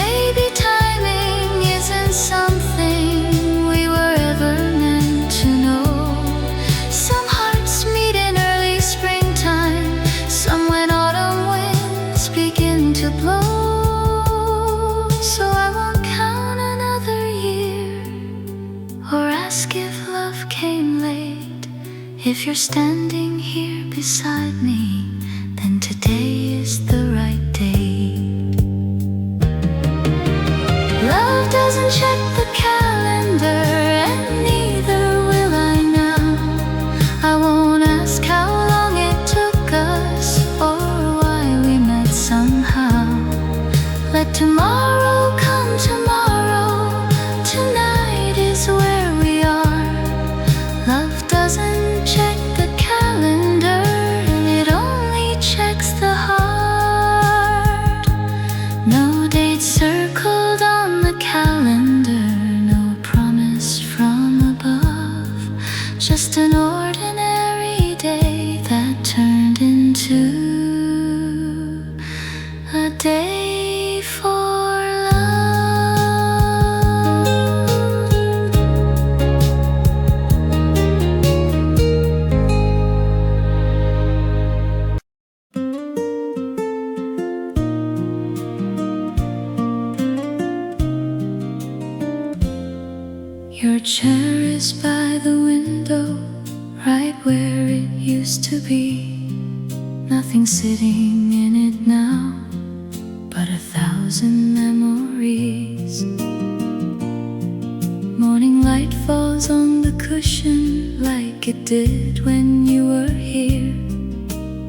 Maybe timing isn't something we were ever meant to know. Some hearts meet in early springtime, some when autumn winds begin to blow. So I won't count another year or ask if love came late. If you're standing here beside me, then today is the right day. Love doesn't check the calendar, and neither will I now. I won't ask how long it took us or why we met somehow. Let tomorrow come tomorrow, tonight is where we are. Love doesn't check the calendar, it only checks the heart. No date circled on the calendar, no promise from above, just an ordinary day that turned into a day for love. Your chair is by the window, right where it used to be. Nothing sitting in it now but 1,000 memories. Morning light falls on the cushion like it did when you were here.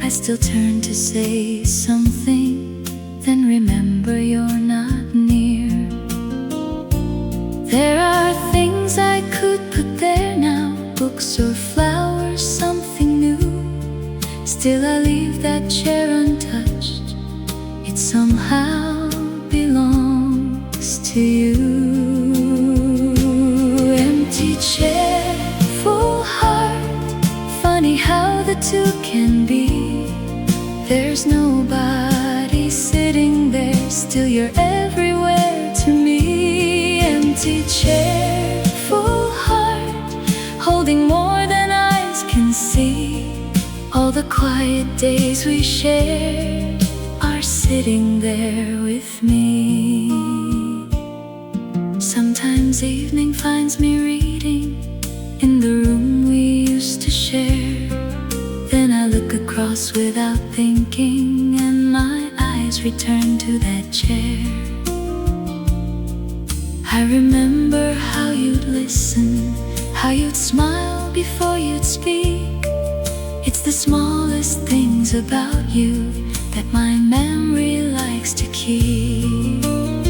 I still turn to say something, then remember you're not near. There are things I could put there now, books or flowers, something new. Still I leave that chair untouched, it somehow belongs to you. Empty chair, full heart, funny how the two can be. There's nobody sitting there, still you're everywhere to me. Empty chair, full heart, holding more than eyes can see. All the quiet days we shared are sitting there with me. Sometimes evening finds me reading in the room we used to share. Then I look across without thinking, and my eyes return to that chair. I remember how you'd listen, how you'd smile before you'd speak. It's the smallest things about you that my memory likes to keep.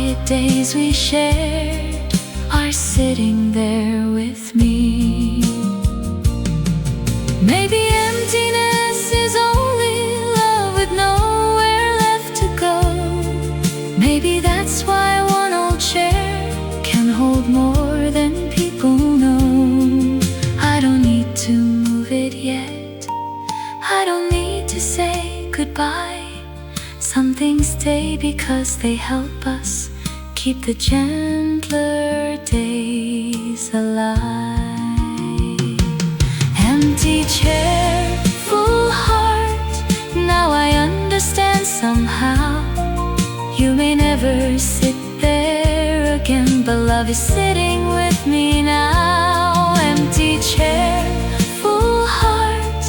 quiet days we shared are sitting there with me. Maybe emptiness is only love with nowhere left to go. Maybe that's why one old chair can hold more than people know. I don't need to move it yet. I don't need to say goodbye. Some things stay because they help us keep the gentler days alive. Empty chair, full heart, now I understand somehow. You may never sit there again, but love is sitting with me now. Empty chair, full heart,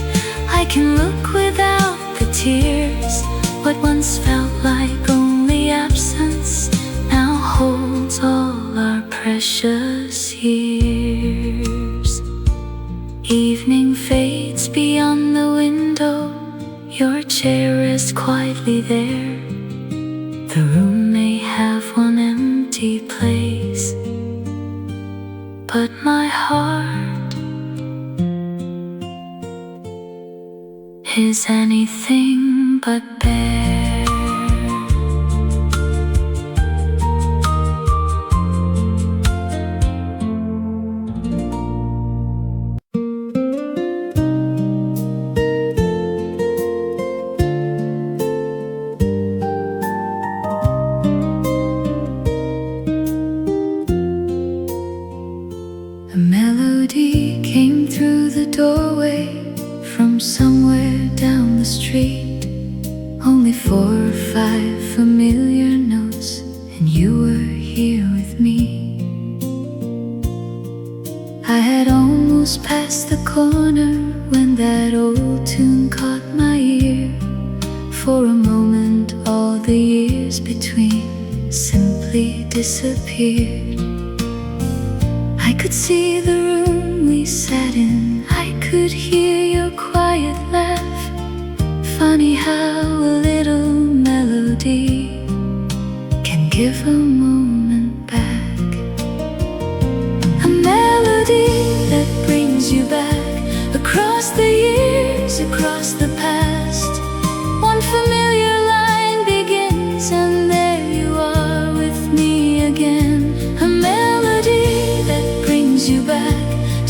I can look without the tears. What once felt like only absence now holds all our precious years. Evening fades beyond the window. Your chair rests quietly there. The room may have one empty place, but my heart is anything but bare. A melody came through the doorway from somewhere down the street. Only 4 or 5 familiar notes, and you were here with me. I had almost passed the corner when that old tune caught my ear. For a moment all the years between simply disappeared. I could see the room we sat in, I could hear your quiet laugh. Funny how a little melody can give a moment back. A melody that brings you back across the years, across the past. One familiar line begins and there you are with me again. A melody that brings you back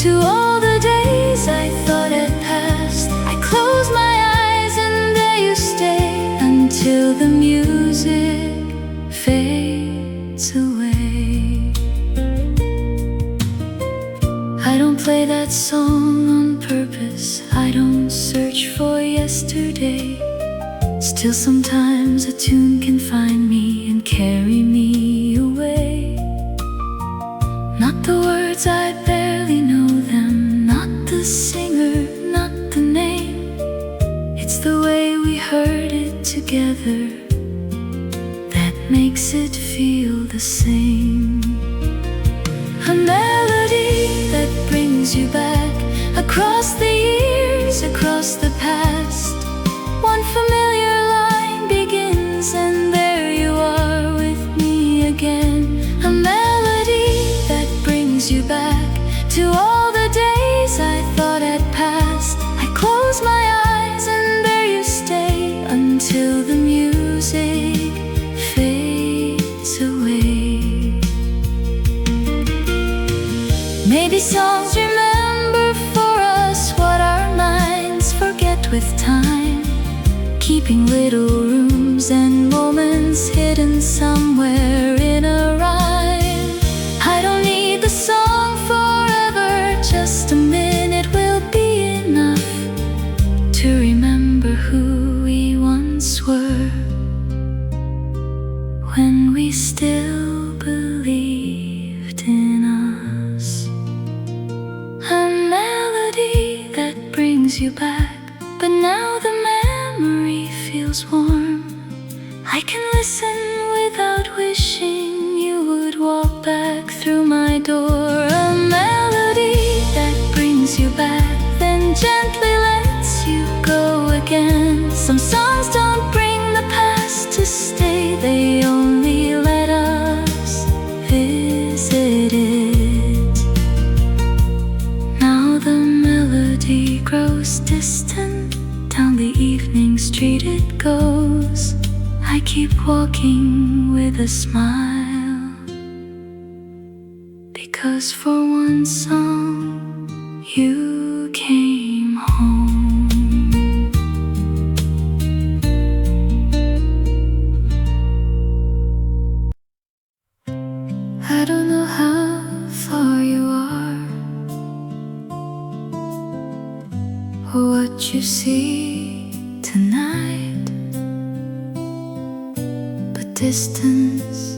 to all the days I thought had passed. I close my eyes and there you stay until the music fades away. I don't play that song on purpose, I don't search for yesterday. Still sometimes a tune can find me and carry me away. Not the words, I barely know them. Not the singer, not the name. It's the way we heard it together that makes it feel the same. A melody that brings you back across the years, across the past. One familiar line begins and there you are with me again. A melody that brings you back to all the days I thought had passed. I close my eyes and there you stay until the music fades away. Maybe songs remember for us what our minds forget with time. Keeping little rooms and moments hidden somewhere in a rhyme. I don't need the song forever, just a minute will be enough to remember who we once were, when we still believed in us. A melody that brings you back, but now the memory feels warm. I can listen without wishing you would walk back through my door. A melody that brings you back, then gently lets you go again. Some songs don't bring the past to stay, they only let us reality grows distant. Down the evening street it goes. I keep walking with a smile, because for one song you came home. I don't know how far you are, or what you see tonight, but distance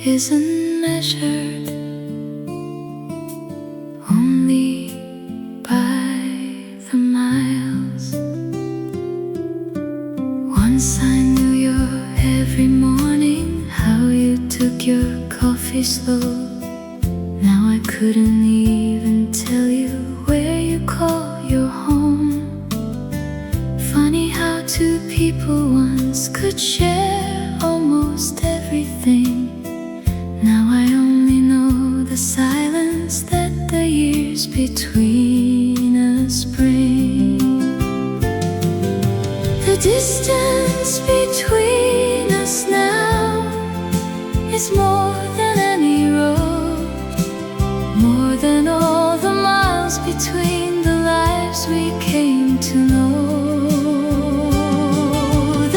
isn't measured only by the miles. Once I knew your every morning, how you took your coffee slow. Now I couldn't even tell you where you call your home. Funny how two people once could share almost everything. Now I only know the silence that the years between us bring. The distance between us now is more than any road, more than all the miles between the lives we came to know.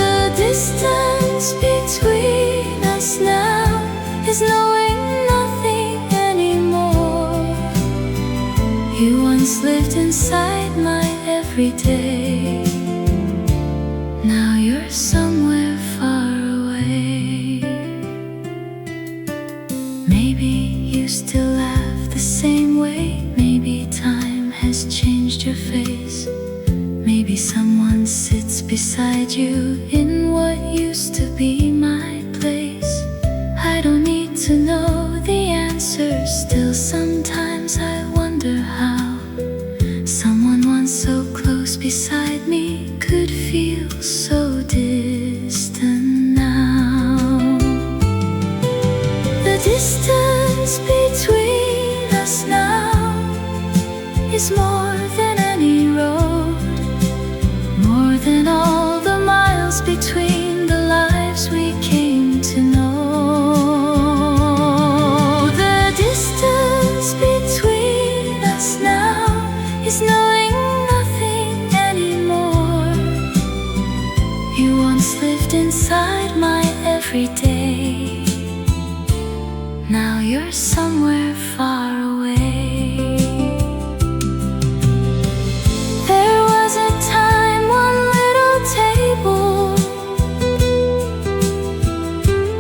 The distance between us now is knowing nothing anymore. You once lived inside my everyday. Now you're somewhere far away. Maybe you still laugh the same way. Maybe time has changed your face. Maybe someone sits beside you in what used to be my place. I don't need to know the answers. Still sometimes I wonder how someone once so close beside me could feel so distant now. The distance between us now is more than any road, more than all the miles between the lives we came to know. The distance between us now is knowing nothing anymore. You once lived inside my everyday. Now you're somewhere far away. There was a time one little table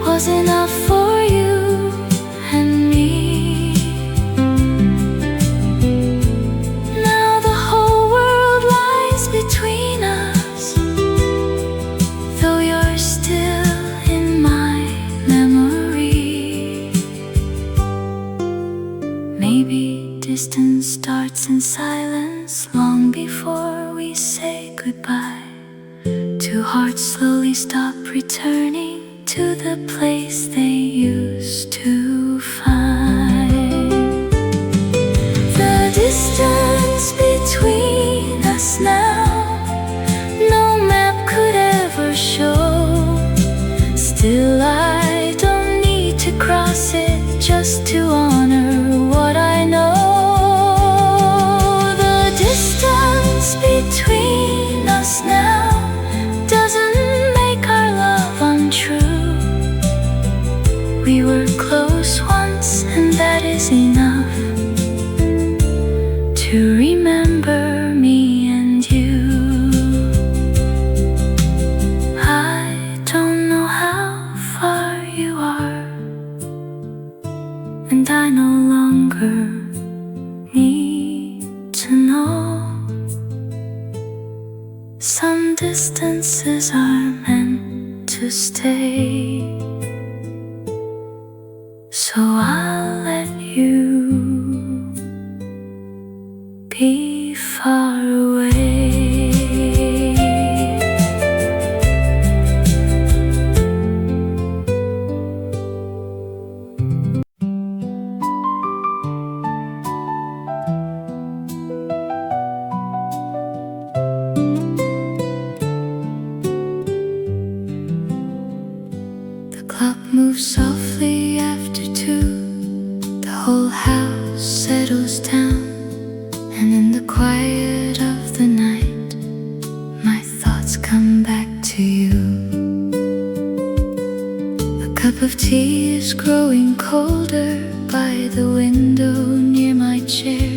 was enough for you and me. Now the whole world lies between us, though you're still in my memory. Maybe distance starts in silence long before we say goodbye. Two hearts slowly stop returning to the place they used to find. The distance between us now, no map could ever show. Still I don't need to cross it just to honor what I know. The distance between us now doesn't make our love untrue. We were close once, and that is enough to remember me and you. I don't know how far you are, and I no longer need to know. Some distances are meant to stay, so I'll let you be far away. quiet of the night, my thoughts come back to you. A cup of tea is growing colder by the window near my chair.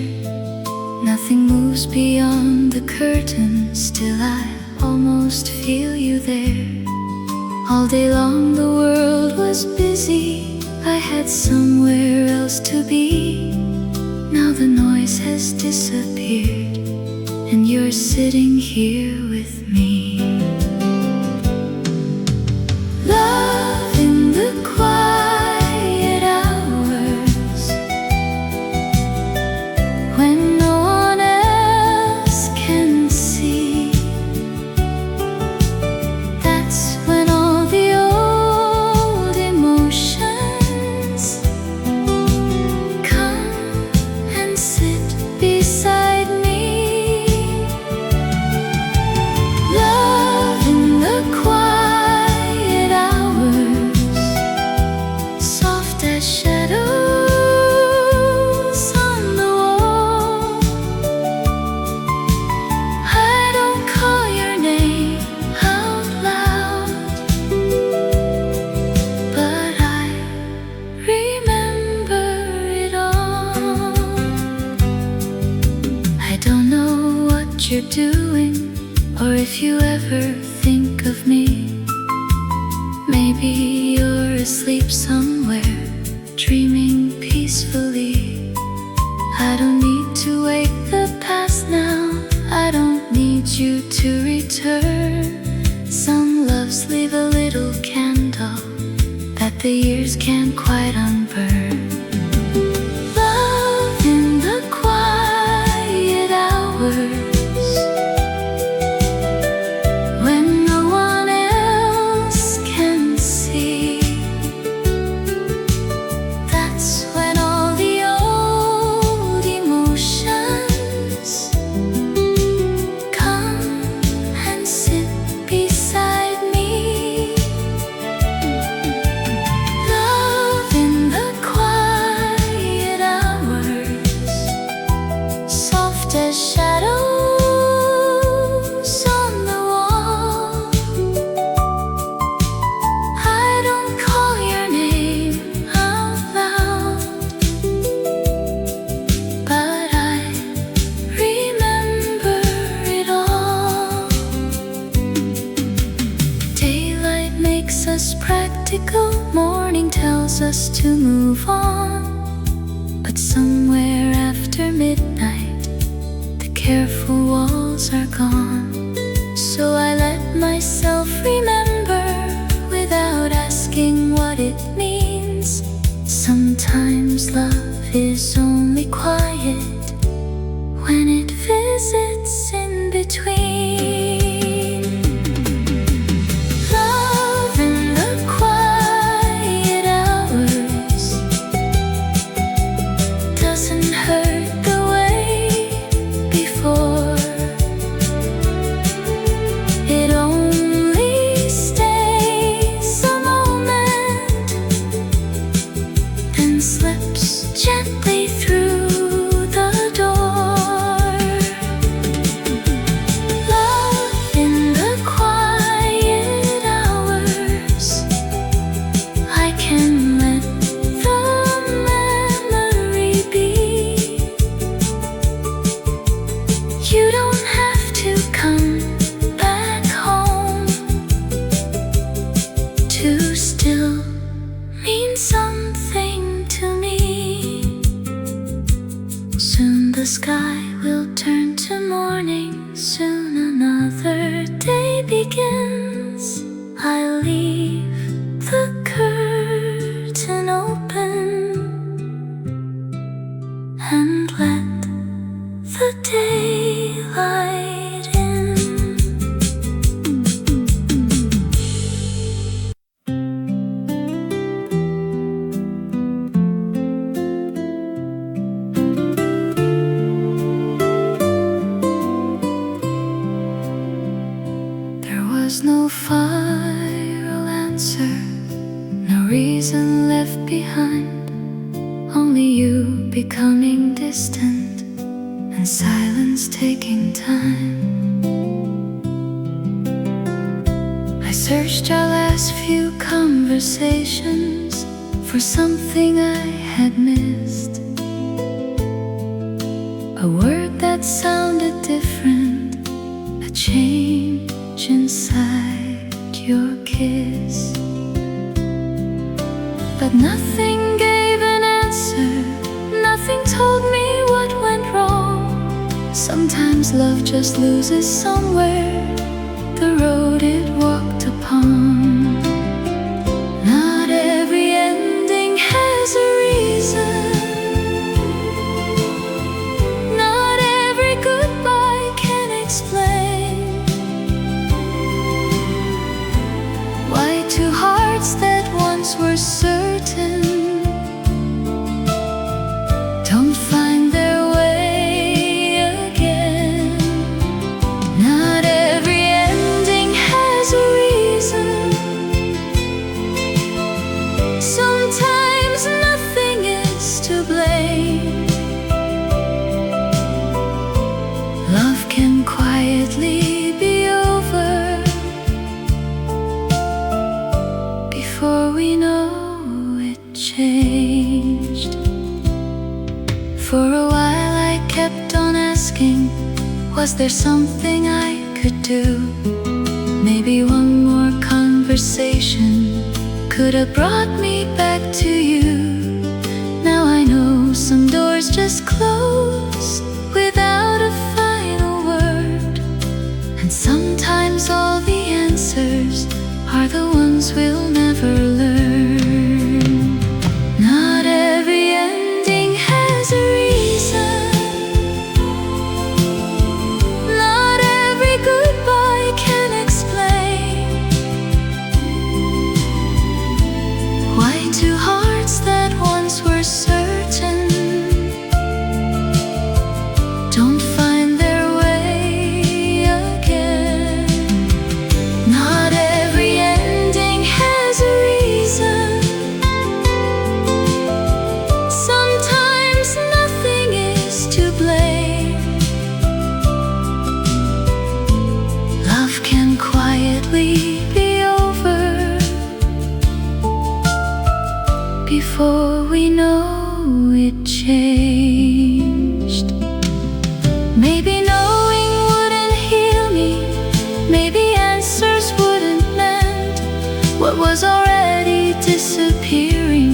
Nothing moves beyond the curtain, still I almost feel you there. All day long the world was busy, I had somewhere else to be. Now the noise has disappeared, and you're sitting here with me. Love in the quiet hours, when no one else can see. That's when all the old emotions come and sit beside me. Love in the quiet hours, soft as shadows on the wall. I don't call your name out loud, but I remember it all. I don't know what you're doing, or if you ever think of me. Maybe you're asleep somewhere, dreaming peacefully. I don't need to wake the past now, I don't need you to return. Some loves leave a little candle that the years can't quite unburn. Love in the quiet hours, when no one else can see. That's when all the old emotions come and sit beside me. Love in the quiet hours, soft as shadows on the wall. I don't call your name out loud, but I remember it all. Daylight makes us practical, morning tells us to move on. But somewhere after midnight, the careful walls are gone. So I let myself remember without asking what it means. Sometimes love is only quiet when it visits in between. Love in the quiet hours doesn't hurt the way before. It only stays a moment and slips gently through the door. Love in the quiet hours, I can let the memory be. You don't have to come back home to still mean something to me. Soon the sky will turn to morning, soon another day begins. I leave the curtain open and let the daylight in. There was no final answer, no reason left behind, only you becoming distant and silence taking time. I searched our last few conversations for something I had missed, a word that sounded different, a change inside your kiss. But nothing gave an answer, nothing told me what went wrong. Sometimes love just loses somewhere the road it walked upon. Not every ending has a reason, not every goodbye can explain why two hearts that once were certain don't find their way again. Not every ending has a reason, sometimes nothing is to blame. Love can quietly be over before we know it changed. For a while I kept on asking, was there something I could do? Maybe one more conversation could have brought me back to you. Now I know some doors just close without a final word, and sometimes all the answers are the ones we'll never learn. Not every ending has a reason, not every goodbye can explain why two hearts that once were certain don't find their way again. Not every ending has a reason, sometimes nothing is to blame. Love can quietly be over before we know it changed. Maybe knowing wouldn't heal me, maybe answers wouldn't mend what was already disappearing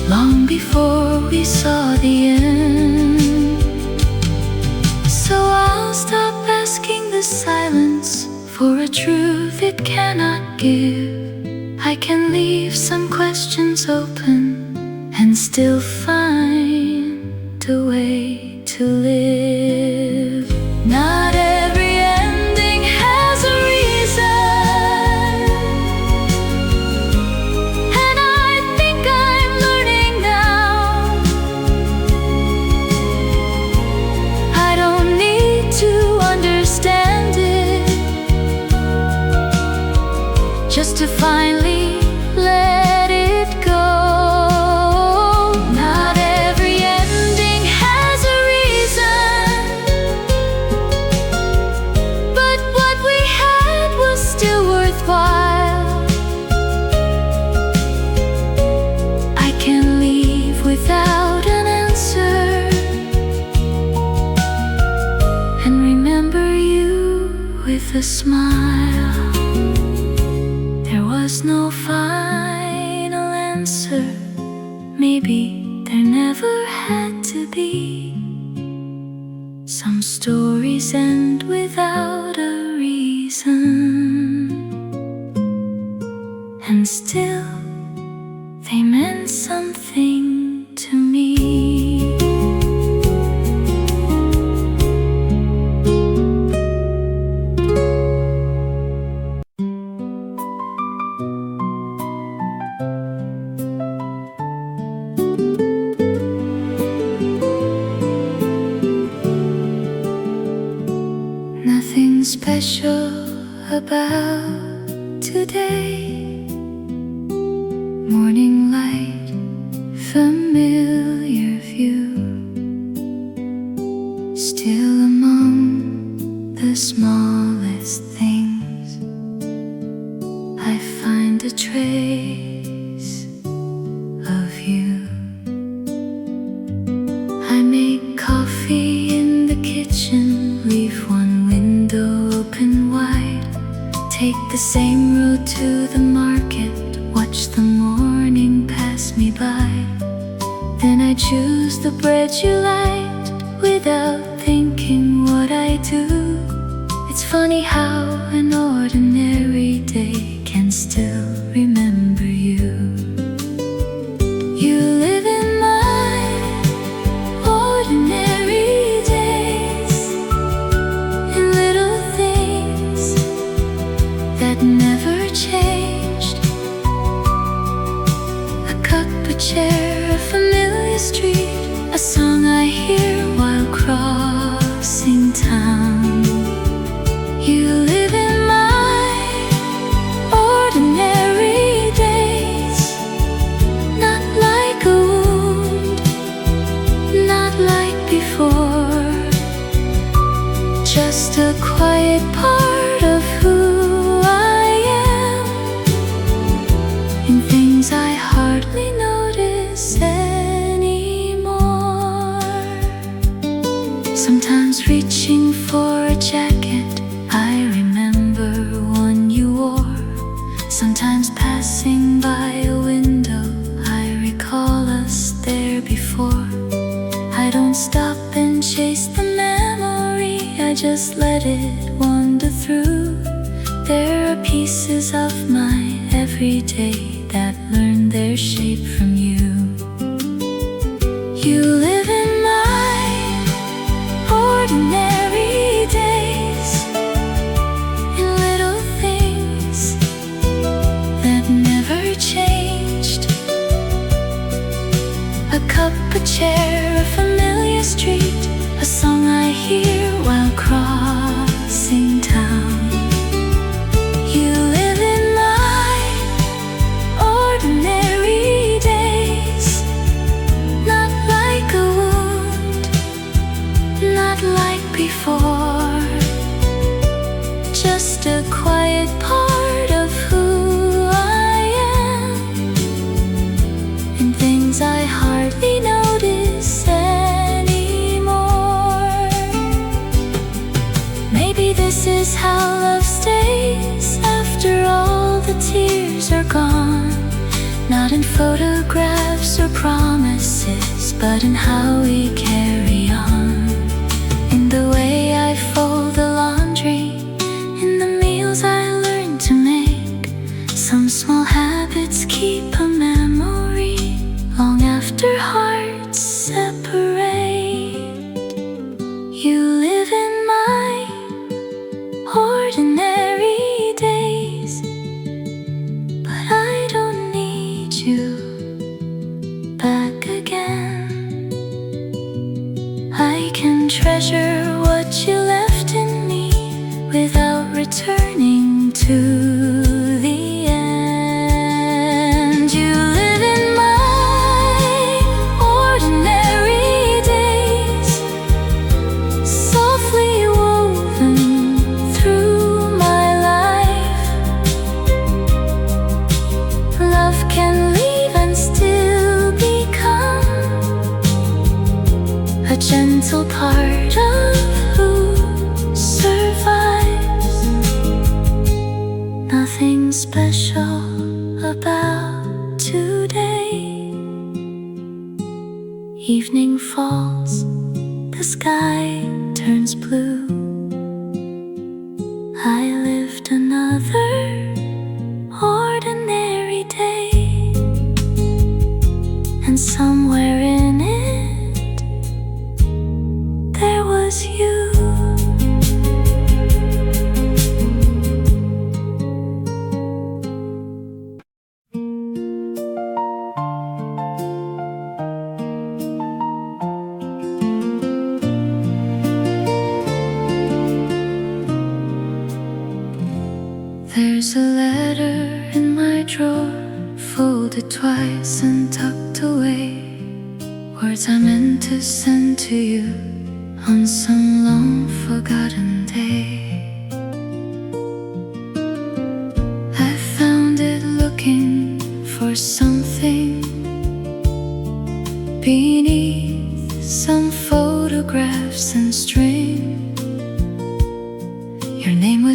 long before we saw the end. So I'll stop asking the silence for a truth it cannot give. I can leave some questions open and still find a way to live. Not every ending has a reason, and I think I'm learning now I don't need to understand it just to finally let it go. Not every ending has a reason, but what we had was still worthwhile. I can leave without an answer and remember you with a smile. There was no final answer, maybe there never had to be. Some stories end without a reason, and still they meant something to me. Nothing special about today. Morning light, familiar view, still a the smallest things, I find a trace of you. I make coffee in the kitchen, leave one window open wide, take the same road to the market, watch the morning pass me by. Then I choose the bread you liked without thinking what I do. It's funny how an ordinary day can still remember you. You live in my ordinary days, in little things that never changed. A cup, a chair, a familiar street, a song I hear while crossing town. You live in my ordinary days, not like a wound, not like before, just a quiet part of who I am, in things I hardly notice anymore. Sometimes reaching for a jacket I remember one you wore. Sometimes passing by a window I recall us there before. I don't stop and chase the memory, I just let it wander through. There are pieces of my everyday that learn their shape from you. You live in my ordinary days, in little things that never changed. A cup, a chair, a familiar street, a song I hear while crossing town. You live in my ordinary days, not like a wound, not like before, just a quiet part of who I am, and things I hardly notice anymore. Maybe this is how love stays after all the tears are gone, not in photographs or promises, but in how we carry on, in the way I fold the laundry, in the meals I learned to make. Some small habits keep a memory long after hearts separate. You live in my ordinary days, but I don't need you back again. I can treasure what you left in me without returning to the end. You live in my ordinary days, softly woven through my life. Love can leave and still become a gentle part of who survives. Nothing special about today. Evening falls, the sky turns blue. I lived another ordinary day, and somewhere in it there was you. There's a letter in my drawer, folded twice and tucked away, words I meant to send to you on some long forgotten day.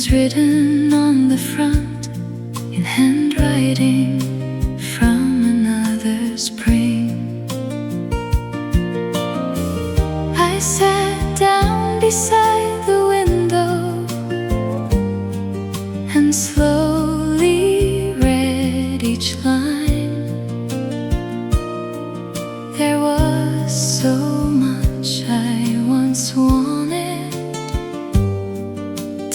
was written on the front in handwriting from another spring. I sat down beside the window and slowly read each line. There was so much I once wanted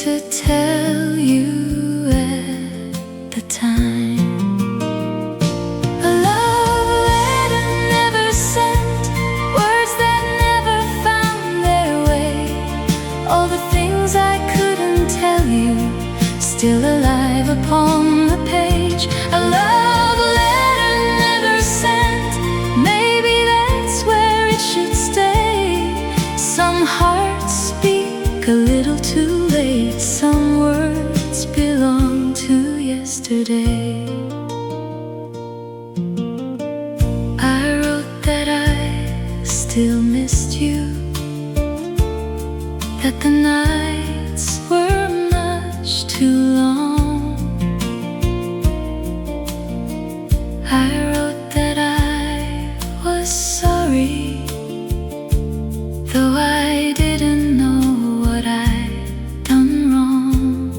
to tell you at the time. A love letter never sent, words that never found their way, all the things I couldn't tell you, still alive upon the page. A love letter never sent, maybe that's where it should stay. Some hearts speak a little too late, some words belong to yesterday. I wrote that I still missed you, that the nights were much too long. I wrote that I was sorry, though I didn't know what I'd done wrong.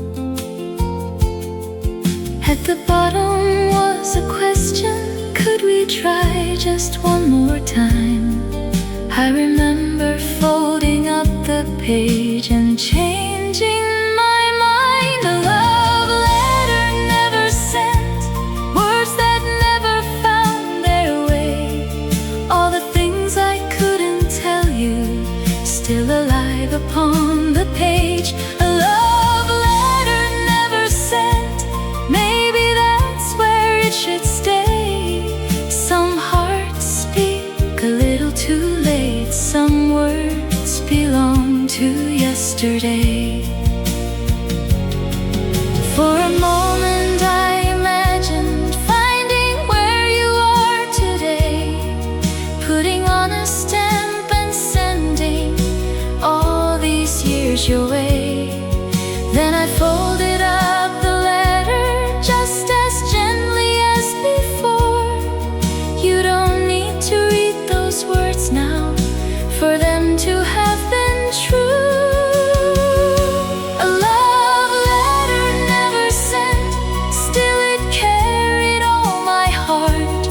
At the bottom was a question, could we try just one more time? I remember folding up the page and changing my mind. A love letter never sent, words that never found their way, all the things I couldn't tell you, still alive upon the page. A love letter never sent, maybe that's where it should stay. Some hearts speak a little too late, some words belong to yesterday. For a moment I imagined finding where you are today, putting on a stamp and sending all these years your way. Then I folded up the letter just as gently as before. You don't need to read those words now for them to have been true. A love letter never sent, still it carried all my heart.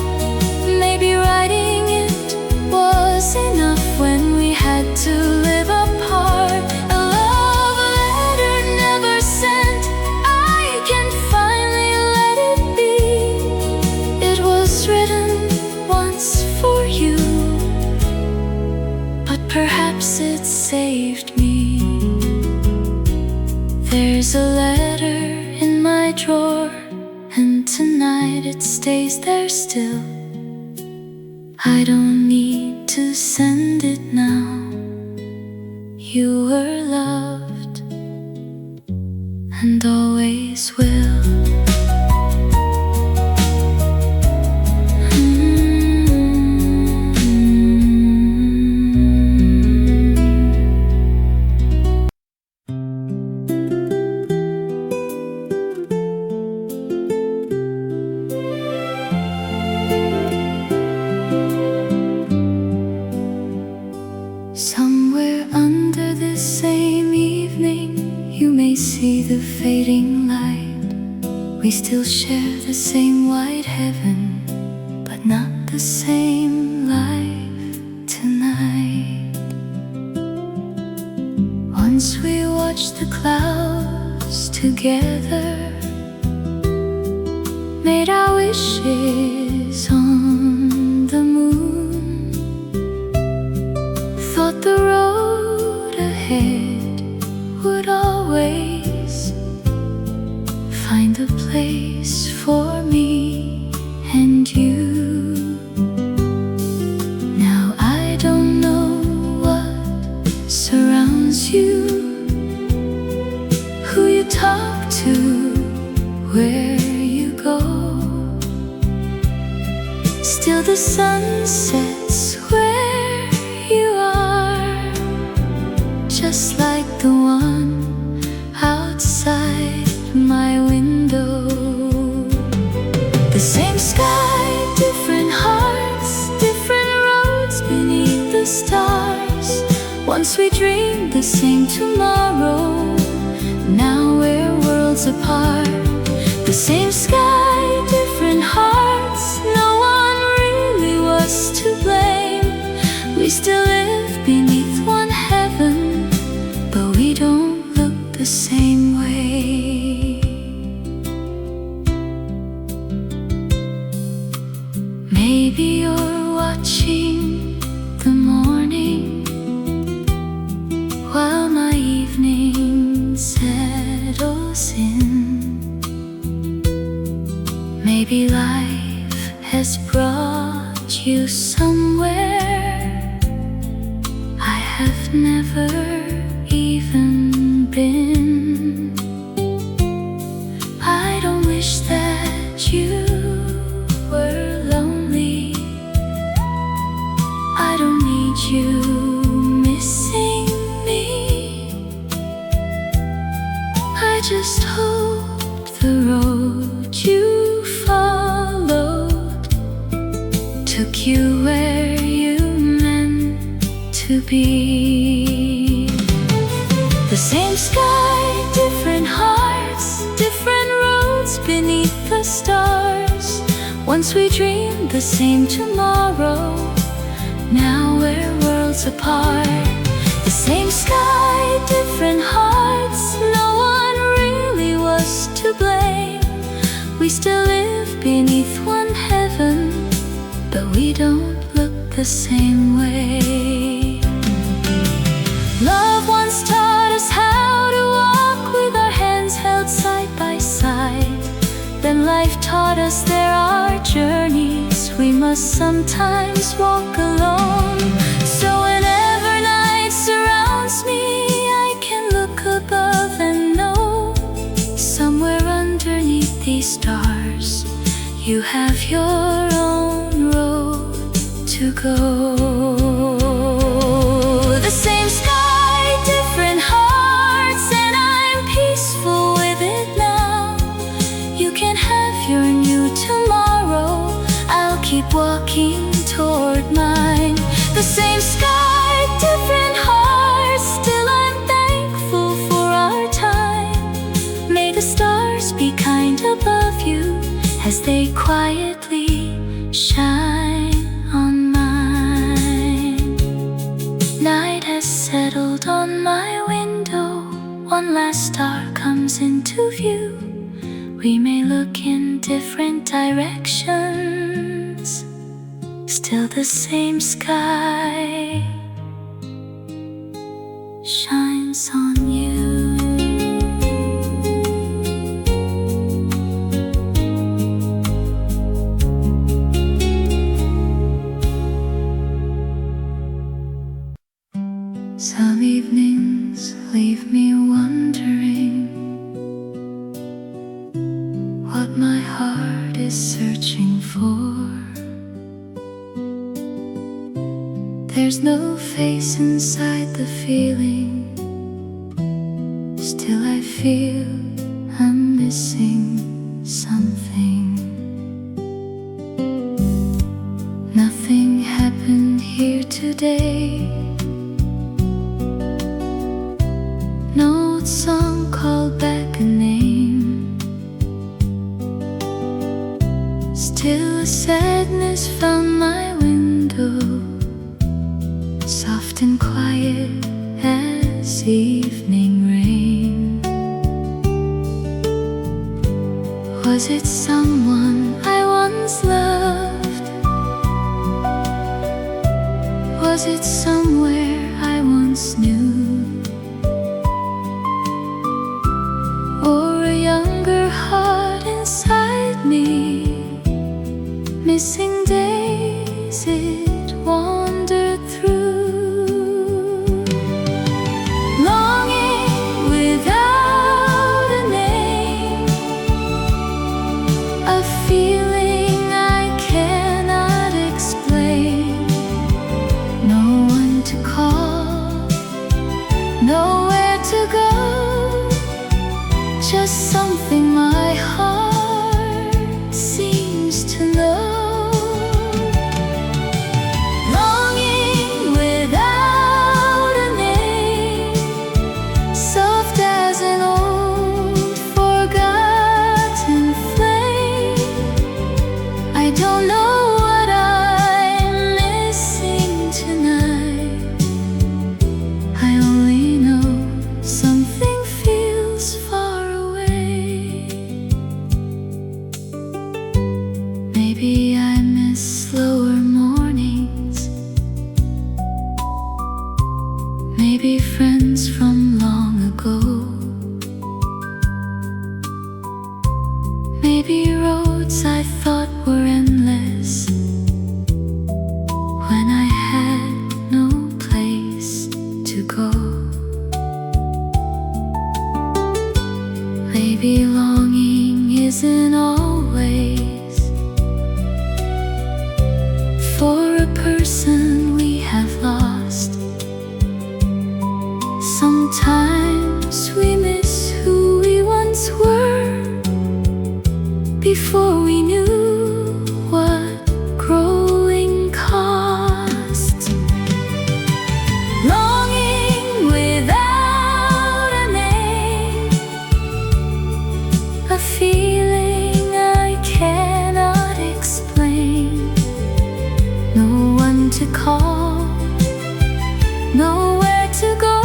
Maybe writing it was enough when we had to live apart. A love letter never sent, I can finally let it be. It was written once for you, but perhaps it saved me. There's a letter in my drawer, and tonight it stays there still. I don't need to send it now. You were loved and always will. Somewhere under this same evening, you may see the fading light. We still share the same white heaven, but not the same life tonight. Once we watched the clouds together, made our wishes on the moon, thought the road ahead would always find a place for me and you. Now I don't know what surrounds you, who you talk to, where you go. Still the sun sets where you are, just like the one outside. apart. The same sky, different hearts. No one really was to blame. We still live beneath one heaven, but we don't look the same way. Maybe you're watching the morning while my evening settles in. Maybe life has brought you somewhere I have never even been. I don't wish that you were lonely. I don't need you missing me. I just hope the road you followed took you where you meant to be. The same sky, different hearts, different roads beneath the stars. Once we dreamed the same tomorrow, now we're worlds apart. The same sky, different hearts. No one really was to blame. We still live beneath one heaven, but we don't look the same way. Love once taught us how to walk with our hands held side by side. Then life taught us there are journeys we must sometimes walk alone. So whenever night surrounds me, I can look above and know somewhere underneath these stars you have your own road to go. The same sky, different hearts, and I'm peaceful with it now. You can have your new tomorrow, I'll keep walking toward mine. The same sky, different hearts, still I'm thankful for our time. May the stars be kind above you as they quietly shine on mine. Night has settled on my window, one last star comes into view. We may look in different directions, still the same sky shines on you. Some evenings leave me wondering what my heart is searching for. There's no face inside the feeling, still I feel I'm missing something. Nothing happened here today. No old song called back a name. Still a sadness found my window, soft and quiet as evening rain. Was it someone I once loved? Was it somewhere I once knew? Or a younger heart inside me, missing days it wandered through, longing without a name, a feeling I cannot explain. No one to call, nowhere to go, just something my heart seems to know. Longing without a name, soft as an old forgotten Maybe longing isn't always for a person we have lost. Sometimes we miss who we once were before we knew what growing cost. Longing without a name, a feeling I cannot explain. No one to call, nowhere to go,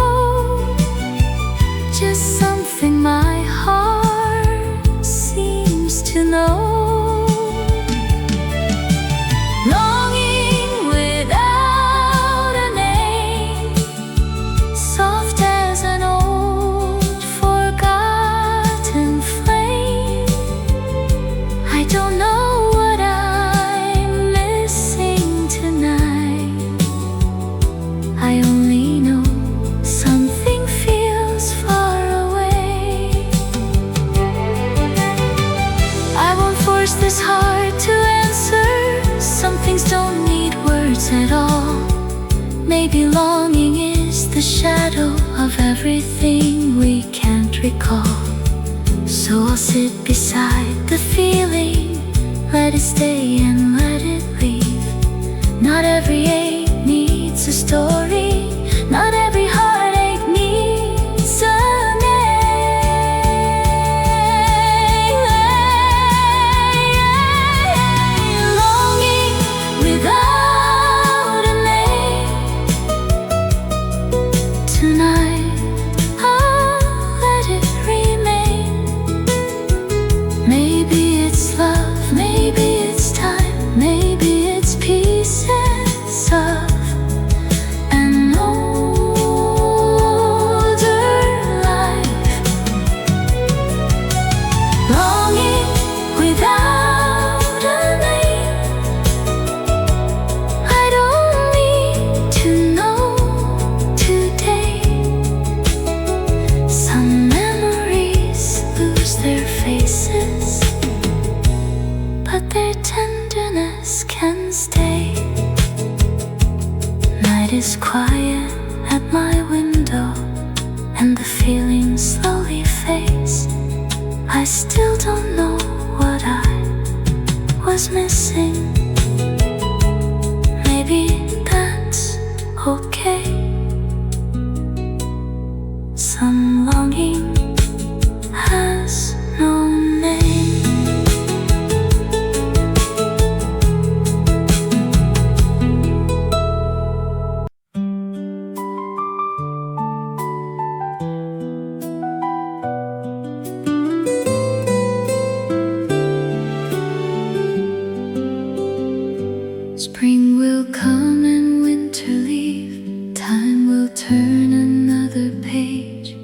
just something my heart seems to know. Longing without a name, soft as an old forgotten flame. I don't know what I'm missing tonight. I only know something feels far away. I won't force this heart to answer. Some things don't need words at all. Maybe longing is the shadow of everything we can't recall. So I'll sit beside the feeling, let it stay and let it leave. Not every ache needs a story, not every heartache needs a name. Longing without a name. Tonight I'll let it remain. Maybe it's love, maybe it's time, maybe it's pieces of an older life. Longing without a name. I don't need to know today. Some memories lose their faces, but their tenderness can stay. Night is quiet at my window, and the feelings slowly fades. I still don't know what I was missing. Maybe that's okay. Some longing has no name. Spring will come and winter leave. Time will turn another page.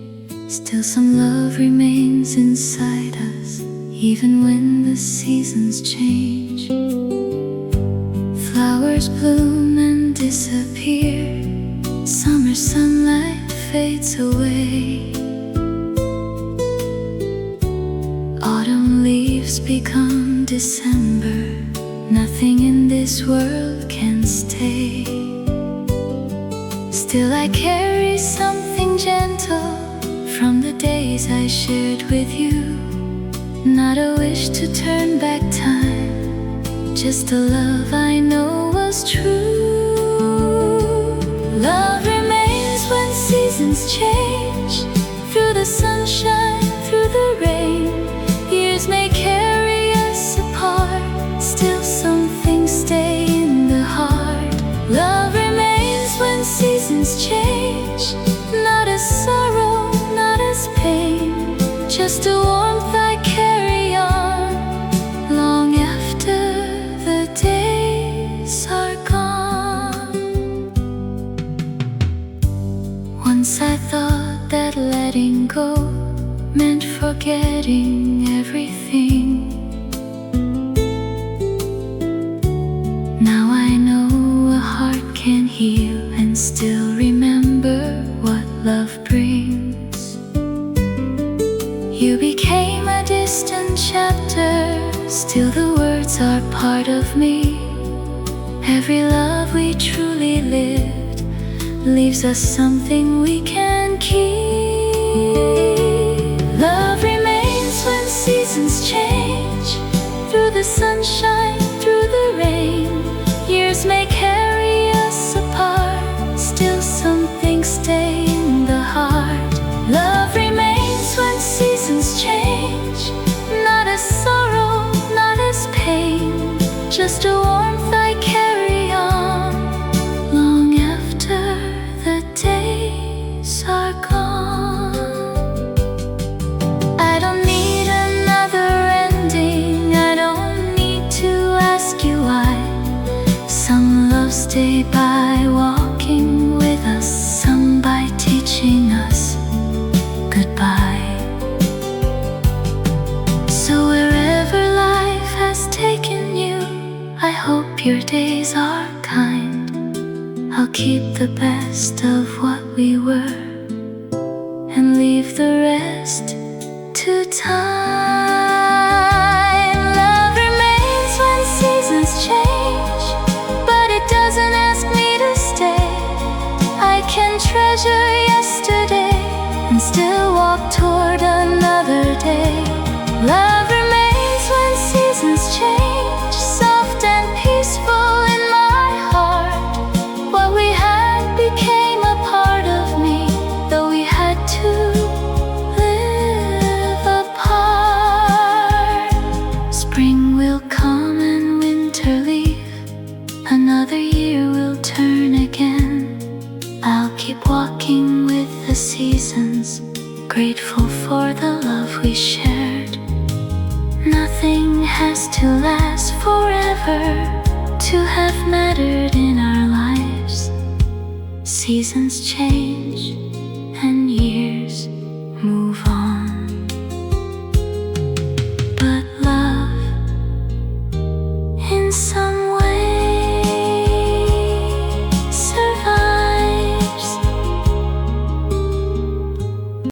Still some love remains inside us, even when the seasons change. Flowers bloom and disappear. Summer sunlight fades away. Autumn leaves become December. Nothing in this world can stay. Still I carry something gentle from the days I shared with you. Not a wish to turn back time, just a love I know was true. Love remains when seasons change. Through the sunshine, through the rain, years may carry us apart. Still some things stay in the heart. Love remains when seasons change. Not as sorrow, not as pain, just a warmth I carry on long after the days are gone. Once I thought that letting go meant forgetting everything. Now I know a heart can heal and still remember what love brings. You became a distant chapter, still the words are part of me. Every love we truly lived leaves us something we can keep. Love remains when seasons change, through the sunshine, through the rain. Years may carry us apart, still some things stay in the heart. Love remains when seasons change, not as sorrow, not as pain, just a warmth I carry on long after the days are gone. I don't need another ending, I don't need to ask you why. Some love stay by walking with us, some by teaching us goodbye. So wherever life has taken you, I hope your days are kind. I'll keep the best of what we were and leave the rest to time. Love remains when seasons change, but it doesn't ask me to stay. I can treasure yesterday and still walk toward another day. Love remains when seasons change, soft and peaceful in my heart. What we had became a part of me, though we had to live apart. Spring will come and winter leave, another year will turn again. I'll keep walking with the seasons, grateful for the love we shared. Nothing has to last forever, to have mattered in our lives. Seasons change,